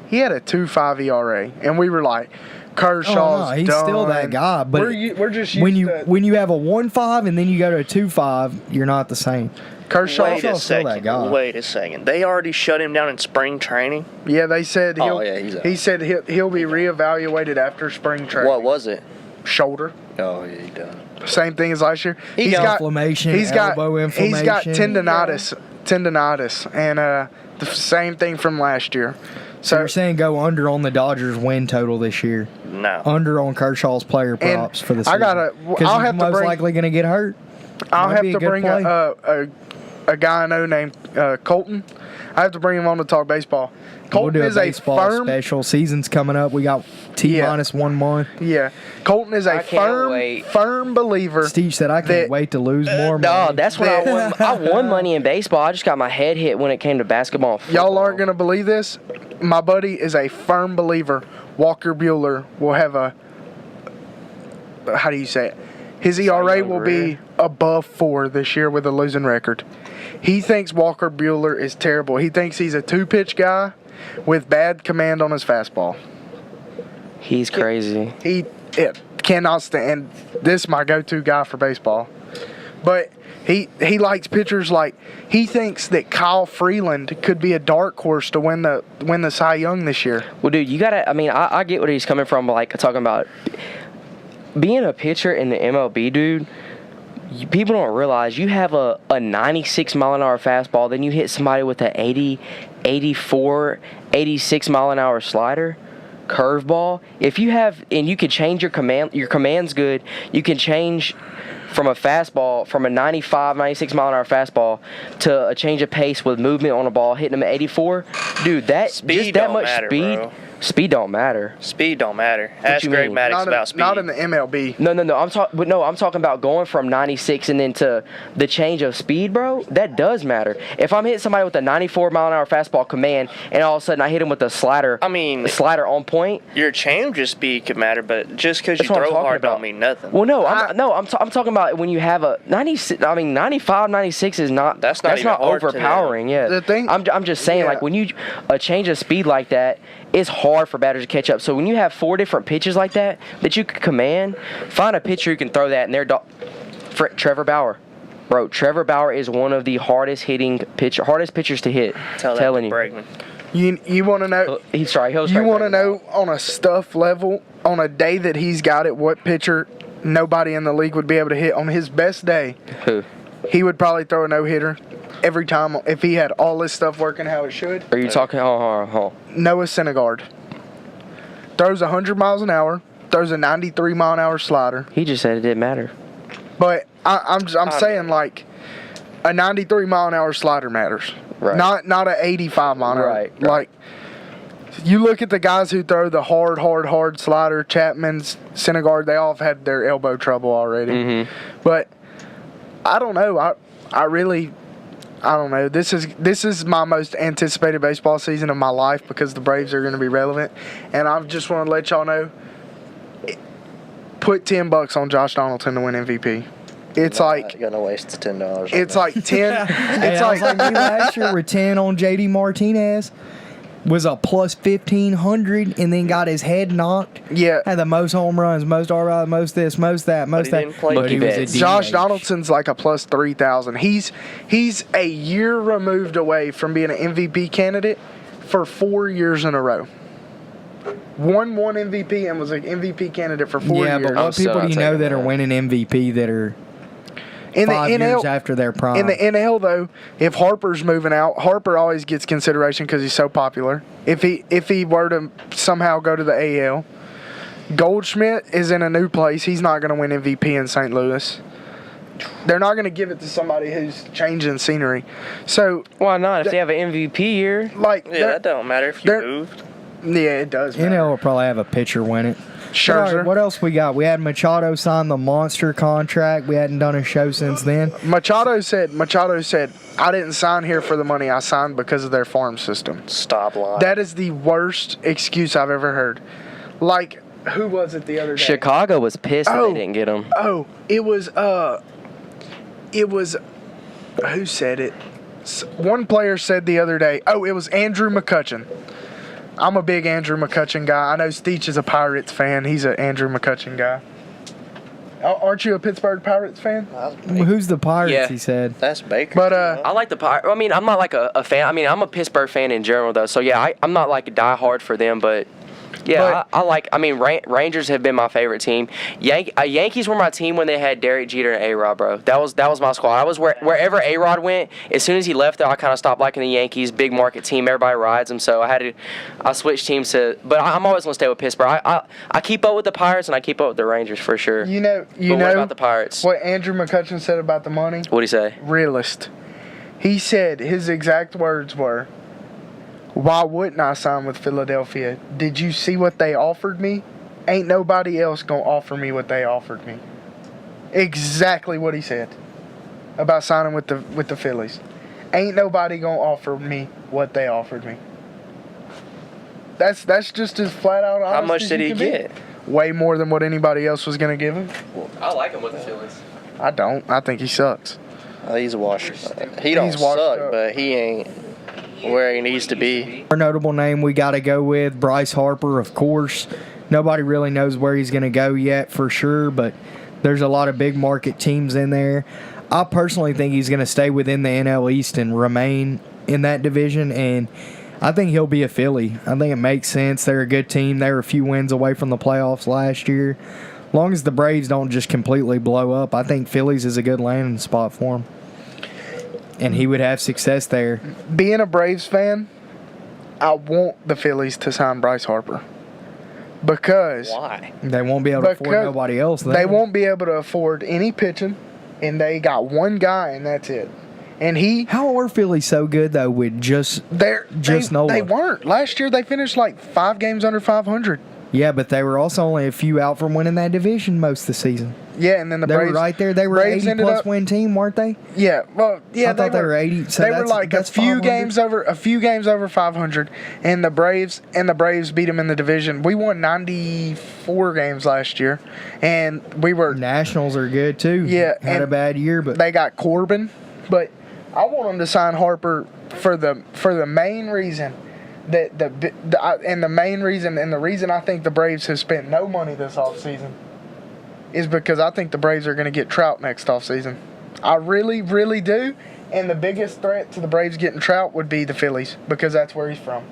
S4: He had a 2.5 ERA, and we were like, Kershaw's
S2: he's
S4: done.
S2: still that guy. But
S4: we're just
S2: when
S4: used
S2: you
S4: to
S2: have a 1.5 and then you go to a 2.5, you're not the same.
S4: Kershaw.
S3: Wait a
S2: still that guy.
S3: second. Wait a second. They already shut him down in spring training.
S4: Yeah, they said
S1: he's out.
S4: he said he'll be reevaluated after spring training.
S1: What was it?
S4: Shoulder.
S1: Oh, yeah, he done.
S4: Same thing as last year.
S2: He's got inflammation, elbow inflammation.
S4: He's got tendonitis, and the same thing from last year.
S2: So you're saying go under on the Dodgers win total this year?
S3: No.
S2: Under on Kershaw's player props for the season.
S4: I'll have
S2: most likely going to get hurt.
S4: I'll have to bring a guy I know named Colton. I have to bring him on to talk baseball. Colton
S2: we'll do a baseball special. Season's coming up. We got T-minus 1 month.
S4: Yeah. Colton is a firm believer.
S2: Steve said, I can't wait to lose more money.
S5: No, that's what I won. I won money in baseball. I just got my head hit when it came to basketball.
S4: Y'all aren't going to believe this. My buddy is a firm believer Walker Buehler will have how do you say it? His ERA will be above 4 this year with a losing record. He thinks Walker Buehler is terrible. He thinks he's a 2-pitch guy with bad command on his fastball.
S5: He's crazy.
S4: He cannot stand. This is my go-to guy for baseball. But he likes pitchers like he thinks that Kyle Freeland could be a dark horse to win the Cy Young this year.
S5: Well, dude, you gotta. I mean, I get where he's coming from. Like talking about being a pitcher in the MLB, dude. People don't realize you have a 96 mile an hour fastball, then you hit somebody with an 80, 84, 86 mile an hour slider, curveball. If you have, and you can change your command's good. You can change from a fastball, from a 95, 96 mile an hour fastball to a change of pace with movement on a ball, hitting them at 84. Dude, just that much speed.
S3: Bro.
S5: Speed don't matter.
S3: Speed don't matter. Ask Greg Maddux about speed.
S4: Not in the MLB.
S5: No. I'm talking about going from 96 and then to the change of speed, bro. That does matter. If I'm hitting somebody with a 94 mile an hour fastball command, and all of a sudden I hit him with a slider.
S3: I mean,
S5: a slider on point.
S3: Your change of speed could matter, but just because you throw hard don't mean nothing.
S5: Well, I'm talking about when you have a 96. I mean, 95, 96 is not.
S3: That's not
S5: overpowering. Yeah.
S4: The thing.
S5: I'm just saying, like when you a change of speed like that. It's hard for batters to catch up. So when you have 4 different pitches like that you can command, find a pitcher who can throw that. And Trevor Bauer, bro. Trevor Bauer is one of the hardest pitchers to hit. Telling you.
S3: Bregman.
S4: You want to know? You want to know on a stuff level, on a day that he's got it, what pitcher nobody in the league would be able to hit on his best day?
S5: Who?
S4: He would probably throw a no-hitter every time if he had all this stuff working how it should.
S5: Are you talking?
S4: Noah Syndergaard throws 100 miles an hour, throws a 93 mile an hour slider.
S5: He just said it didn't matter.
S4: But I'm saying like a 93 mile an hour slider matters.
S5: Right.
S4: Not a 85 mile an hour.
S5: Right.
S4: Like you look at the guys who throw the hard slider, Chapman's, Syndergaard, they all have had their elbow trouble already.
S5: Mm-hmm.
S4: But I don't know. I don't know. This is my most anticipated baseball season of my life because the Braves are going to be relevant, and I just want to let y'all know. Put $10 on Josh Donaldson to win MVP. It's
S1: you're gonna waste $10.
S4: It's like 10. It's like
S2: me last year with 10 on JD Martinez. Was a plus 1,500 and then got his head knocked.
S4: Yeah.
S2: Had the most home runs, most RBI, most this, most that, most that.
S3: But
S5: he was a
S4: Josh Donaldson's like a plus 3,000. He's a year removed away from being an MVP candidate for 4 years in a row. Won one MVP and was an MVP candidate for 4 years.
S2: Yeah, but what people do you know that are winning MVP that are
S4: in
S2: 5
S4: the NL,
S2: years after their prime?
S4: In the NL, though, if Harper's moving out, Harper always gets consideration because he's so popular. If he were to somehow go to the AL, Goldschmidt is in a new place. He's not going to win MVP in St. Louis. They're not going to give it to somebody who's changing scenery. So
S5: why not? If they have an MVP year,
S3: that don't matter if you moved.
S4: Yeah, it does matter.
S2: NL will probably have a pitcher win it.
S4: Scherzer.
S2: All right, what else we got? We had Machado sign the monster contract. We hadn't done a show since then.
S4: Machado said, I didn't sign here for the money. I signed because of their farm system.
S3: Stop lying.
S4: That is the worst excuse I've ever heard. Like, who was it the other day?
S5: Chicago was pissed that they didn't get him.
S4: Oh, it was, who said it? one player said the other day, it was Andrew McCutchen. I'm a big Andrew McCutchen guy. I know Steech is a Pirates fan. He's an Andrew McCutchen guy. Aren't you a Pittsburgh Pirates fan?
S2: Who's the Pirates?
S5: Yeah.
S2: He said.
S1: That's Baker.
S4: But
S5: I like the Pirates. I mean, I'm not like a fan. I mean, I'm a Pittsburgh fan in general, though. So, yeah, I'm not like a diehard for them, but. Yeah, I like. I mean, Rangers have been my favorite team. Yankees were my team when they had Derek Jeter and A-Rod, bro. That was my squad. I was wherever A-Rod went. As soon as he left there, I kind of stopped liking the Yankees. Big market team, everybody rides them. So I switched teams to. But I'm always gonna stay with Pittsburgh. I keep up with the Pirates and I keep up with the Rangers for sure.
S4: You know
S5: what about the Pirates?
S4: What Andrew McCutchen said about the money?
S5: What'd he say?
S4: Realist. He said his exact words were, "Why wouldn't I sign with Philadelphia? Did you see what they offered me? Ain't nobody else gonna offer me what they offered me." Exactly what he said about signing with the Phillies. Ain't nobody gonna offer me what they offered me. That's just as flat out honest.
S3: How much
S4: as
S3: did
S4: you
S3: he
S4: can be.
S3: get?
S4: Way more than what anybody else was gonna give him.
S5: I like him with the Phillies.
S4: I don't. I think he sucks.
S1: He's washed. He don't
S4: He's washed
S1: suck,
S4: up.
S1: but he ain't where he needs to be.
S2: Our notable name we got to go with Bryce Harper, of course. Nobody really knows where he's going to go yet for sure, but there's a lot of big market teams in there. I personally think he's going to stay within the NL East and remain in that division, and I think he'll be a Philly. I think it makes sense. They're a good team. They were a few wins away from the playoffs last year. As long as the Braves don't just completely blow up, I think Phillies is a good landing spot for him. And he would have success there.
S4: Being a Braves fan, I want the Phillies to sign Bryce Harper. Because
S1: Why?
S2: They won't be able to afford nobody else.
S4: They won't be able to afford any pitching, and they got one guy, and that's it. And
S2: How are Phillies so good though with just Nola?
S4: They weren't. Last year they finished like 5 games under 500.
S2: Yeah, but they were also only a few out from winning that division most of the season.
S4: Yeah, and then
S2: They were right there. They were an 80-plus win team, weren't they?
S4: Yeah, well, yeah,
S2: I thought they were 80. So
S4: they were like a few games over 500, and the Braves beat them in the division. We won 94 games last year, and we were
S2: Nationals are good too.
S4: Yeah,
S2: had a bad year, but
S4: they got Corbin. But I want them to sign Harper for the main reason. The reason I think the Braves have spent no money this offseason is because I think the Braves are going to get Trout next offseason. I really, really do. And the biggest threat to the Braves getting Trout would be the Phillies because that's where he's from.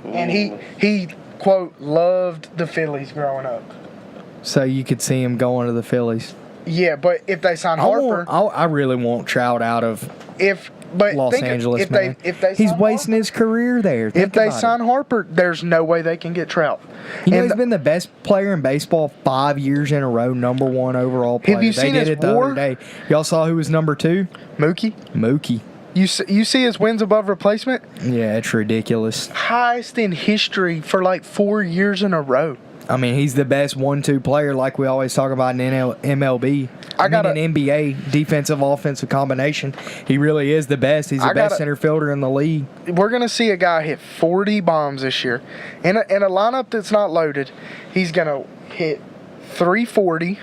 S4: And he quote, loved the Phillies growing up.
S2: so you could see him going to the Phillies.
S4: Yeah, but if they sign Harper,
S2: I really want Trout out of Los Angeles, man. He's wasting his career there.
S4: If they sign Harper, there's no way they can get Trout.
S2: He's been the best player in baseball 5 years in a row, number 1 overall player.
S4: Have you seen his
S2: the
S4: WAR?
S2: other day. Y'all saw who was number 2? Mookie.
S4: You see his wins above replacement?
S2: Yeah, it's ridiculous.
S4: Highest in history for like 4 years in a row.
S2: I mean, he's the best 1-2 player like we always talk about in MLB. An NBA, defensive, offensive combination. He really is the best. He's the best center fielder in the league.
S4: We're going to see a guy hit 40 bombs this year. In a lineup that's not loaded, he's going to hit 340.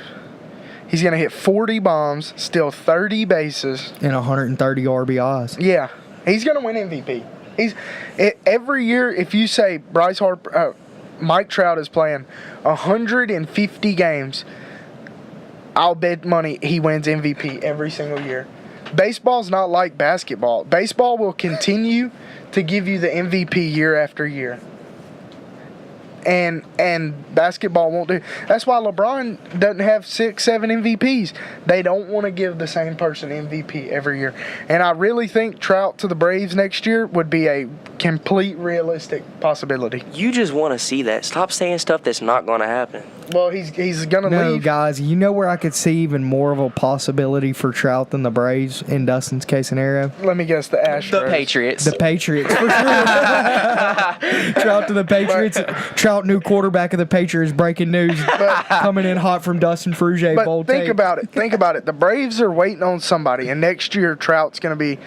S4: He's going to hit 40 bombs, steal 30 bases.
S2: And 130 RBIs.
S4: Yeah. He's going to win MVP. Every year, if you say Bryce Harper... Mike Trout is playing 150 games, I'll bet money he wins MVP every single year. Baseball's not like basketball. Baseball will continue to give you the MVP year after year. And basketball won't do. That's why LeBron doesn't have 6, 7 MVPs. They don't want to give the same person MVP every year. And I really think Trout to the Braves next year would be a complete realistic possibility.
S5: You just want to see that. Stop saying stuff that's not going to happen.
S4: Well, he's going to leave.
S2: No, guys, you know where I could see even more of a possibility for Trout than the Braves in Dustin's case scenario?
S4: Let me guess, the Astros.
S5: The Patriots.
S2: The Patriots, for sure. Trout to the Patriots. Trout, new quarterback of the Patriots. Breaking news. Coming in hot from Dustin Frugier.
S4: But think about it. The Braves are waiting on somebody, and next year Trout's going to be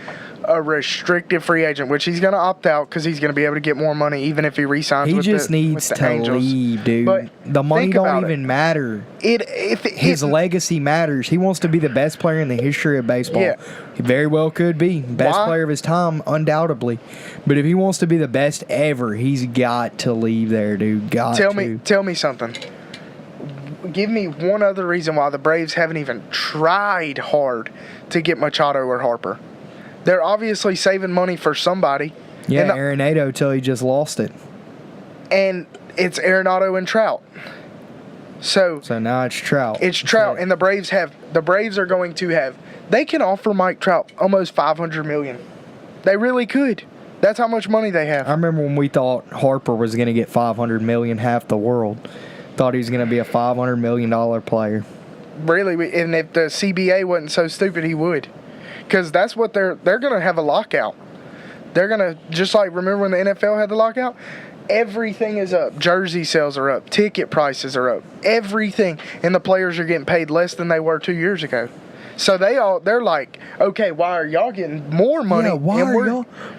S4: a restricted free agent, which he's going to opt out because he's going to be able to get more money even if he re-signs
S2: He
S4: with
S2: just
S4: the,
S2: needs
S4: with the
S2: to
S4: Angels.
S2: leave, dude.
S4: But
S2: The money
S4: think
S2: don't
S4: about
S2: even matter. His
S4: it,
S2: legacy matters. He wants to be the best player in the history of baseball.
S4: Yeah.
S2: He very well could be. Best
S4: Why?
S2: player of his time, undoubtedly. But if he wants to be the best ever, he's got to leave there, dude.
S4: Tell me something. Give me one other reason why the Braves haven't even tried hard to get Machado or Harper. They're obviously saving money for somebody.
S2: Yeah, Arenado till he just lost it.
S4: And it's Arenado and Trout. So
S2: now it's Trout.
S4: It's Trout, and the Braves are going to have. They can offer Mike Trout almost $500 million. They really could. That's how much money they have.
S2: I remember when we thought Harper was going to get $500 million, half the world thought he was going to be a $500 million player.
S4: Really, and if the CBA wasn't so stupid, he would. Because that's what they're going to have a lockout. They're going to, just like, remember when the NFL had the lockout? Everything is up. Jersey sales are up. Ticket prices are up. Everything. And the players are getting paid less than they were 2 years ago. So they're like, okay, why are y'all getting more money?
S2: Yeah,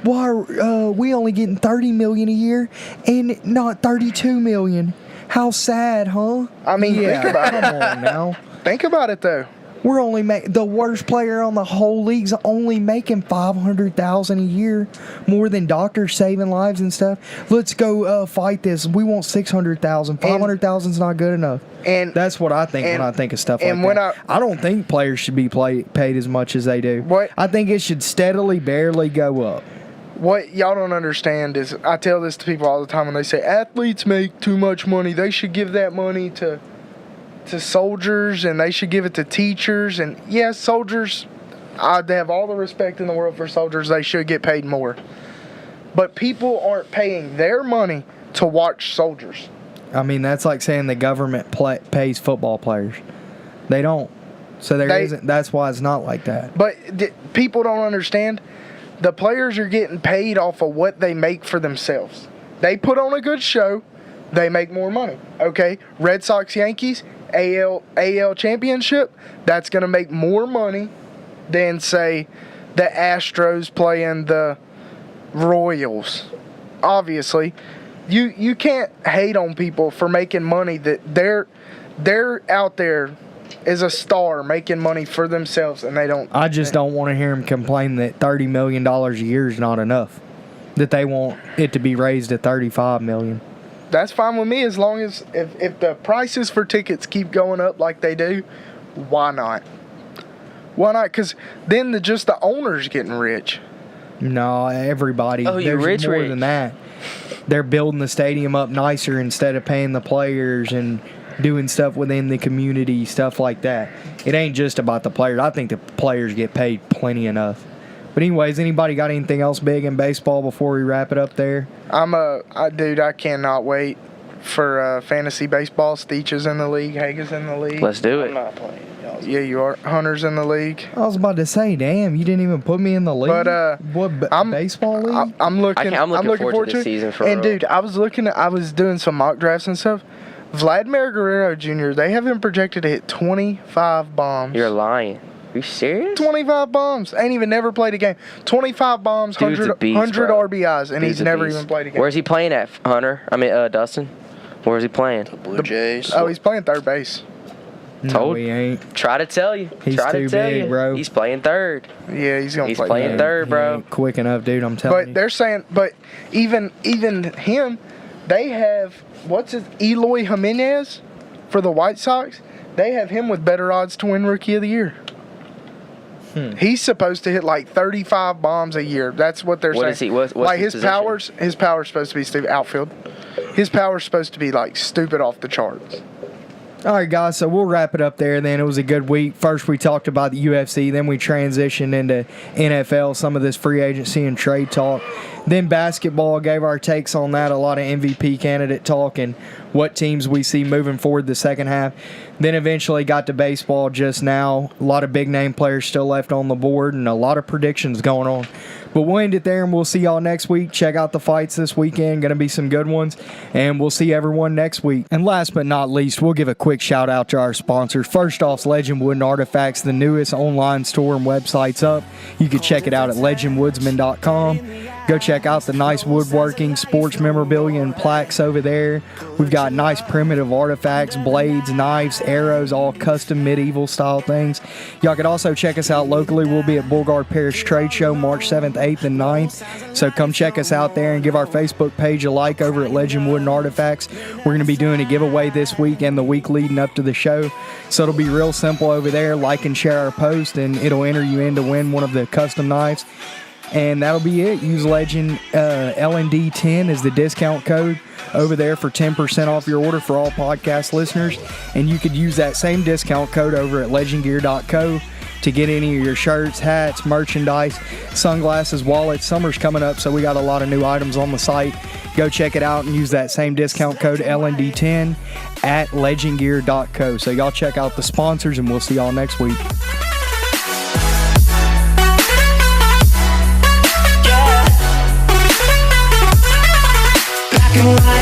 S2: why are we only getting $30 million a year and not $32 million? How sad, huh?
S4: I mean,
S2: yeah,
S4: think about it.
S2: Come on now.
S4: Think about it, though.
S2: We're only the worst player on the whole league's only making $500,000 a year, more than doctors saving lives and stuff. Let's go fight this. We want $600,000. $500,000 is not good enough. And that's what I think when I think of stuff like that. I don't think players should be paid as much as they do. I think it should steadily, barely go up.
S4: What y'all don't understand is, I tell this to people all the time when they say athletes make too much money. They should give that money to soldiers, and they should give it to teachers. And yes, soldiers, I'd have all the respect in the world for soldiers. They should get paid more. But people aren't paying their money to watch soldiers.
S2: I mean, that's like saying the government pays football players. They don't. So isn't. That's why it's not like that.
S4: But people don't understand. The players are getting paid off of what they make for themselves. They put on a good show, they make more money. Okay, Red Sox, Yankees, AL championship, that's going to make more money than, say, the Astros playing the Royals. Obviously, you can't hate on people for making money that they're out there as a star making money for themselves, and they don't.
S2: I just don't want to hear them complain that $30 million a year is not enough, that they want it to be raised to $35 million.
S4: That's fine with me, as long as if the prices for tickets keep going up like they do, why not? Why not? Because then just the owners getting rich.
S2: No, everybody.
S5: Oh, you're
S2: There's
S5: rich.
S2: more than that. They're building the stadium up nicer instead of paying the players and doing stuff within the community, stuff like that. It ain't just about the players. I think the players get paid plenty enough. But anyways, anybody got anything else big in baseball before we wrap it up there?
S4: Dude, I cannot wait for fantasy baseball. Steech is in the league. Haig is in the league.
S5: Let's do it.
S3: I'm not playing.
S4: Yeah, you are. Hunter's in the league.
S2: I was about to say, damn, you didn't even put me in the league.
S4: But
S2: baseball league?
S4: I'm looking
S5: forward to this season for
S4: and
S5: real.
S4: dude, I was doing some mock drafts and stuff. Vladimir Guerrero Jr., they have him projected to hit 25 bombs.
S5: You're lying. Are you serious?
S4: 25 bombs. Ain't even never played a game. 25 bombs,
S5: Dude's a
S4: 100
S5: beast, bro.
S4: RBIs, and
S5: Dude's
S4: he's
S5: a
S4: never
S5: beast.
S4: even played a game.
S5: Where's he playing at, Hunter? Dustin? Where's he playing?
S1: Blue Jays.
S4: Oh, he's playing third base.
S2: No,
S5: Told
S2: he ain't.
S5: Try to tell you.
S2: He's
S5: Try
S2: too
S5: to tell
S2: big,
S5: you.
S2: bro.
S5: He's playing third.
S4: Yeah, he's going to
S5: He's
S4: play
S5: playing third,
S2: He
S5: bro.
S2: ain't quick enough, dude, I'm telling
S4: But
S2: you.
S4: they're saying, even him, they have, Eloy Jimenez for the White Sox. They have him with better odds to win Rookie of the Year. He's supposed to hit like 35 bombs a year. That's what they're saying.
S5: What is he? What's
S4: like
S5: his position?
S4: His power's supposed to be stupid. Outfield. His power's supposed to be like stupid off the charts.
S2: All right, guys, so we'll wrap it up there then. It was a good week. First, we talked about the UFC. Then we transitioned into NFL, some of this free agency and trade talk. Then basketball, gave our takes on that, a lot of MVP candidate talk and what teams we see moving forward the second half. Then eventually got to baseball just now. A lot of big-name players still left on the board and a lot of predictions going on. But we'll end it there, and we'll see y'all next week. Check out the fights this weekend. Going to be some good ones. And we'll see everyone next week. And last but not least, we'll give a quick shout out to our sponsors. First off, Legend Wood and Artifacts, the newest online store and website's up. You can check it out at legendwoodsman.com. Go check out the nice woodworking, sports memorabilia, and plaques over there. We've got nice primitive artifacts, blades, knives, arrows, all custom medieval style things. Y'all can also check us out locally. We'll be at Beauregard Parish Trade Show March 7th, 8th, and 9th. So come check us out there and give our Facebook page a like over at Legend Wood and Artifacts. We're going to be doing a giveaway this week and the week leading up to the show. So it'll be real simple over there. Like and share our post, and it'll enter you in to win one of the custom knives. And that'll be it. Use Legend LND10 as the discount code over there for 10% off your order for all podcast listeners. And you could use that same discount code over at legendgear.co to get any of your shirts, hats, merchandise, sunglasses, wallets. Summer's coming up, so we got a lot of new items on the site. Go check it out and use that same discount code LND10 at legendgear.co. So y'all check out the sponsors, and we'll see y'all next week.
S6: Black and white.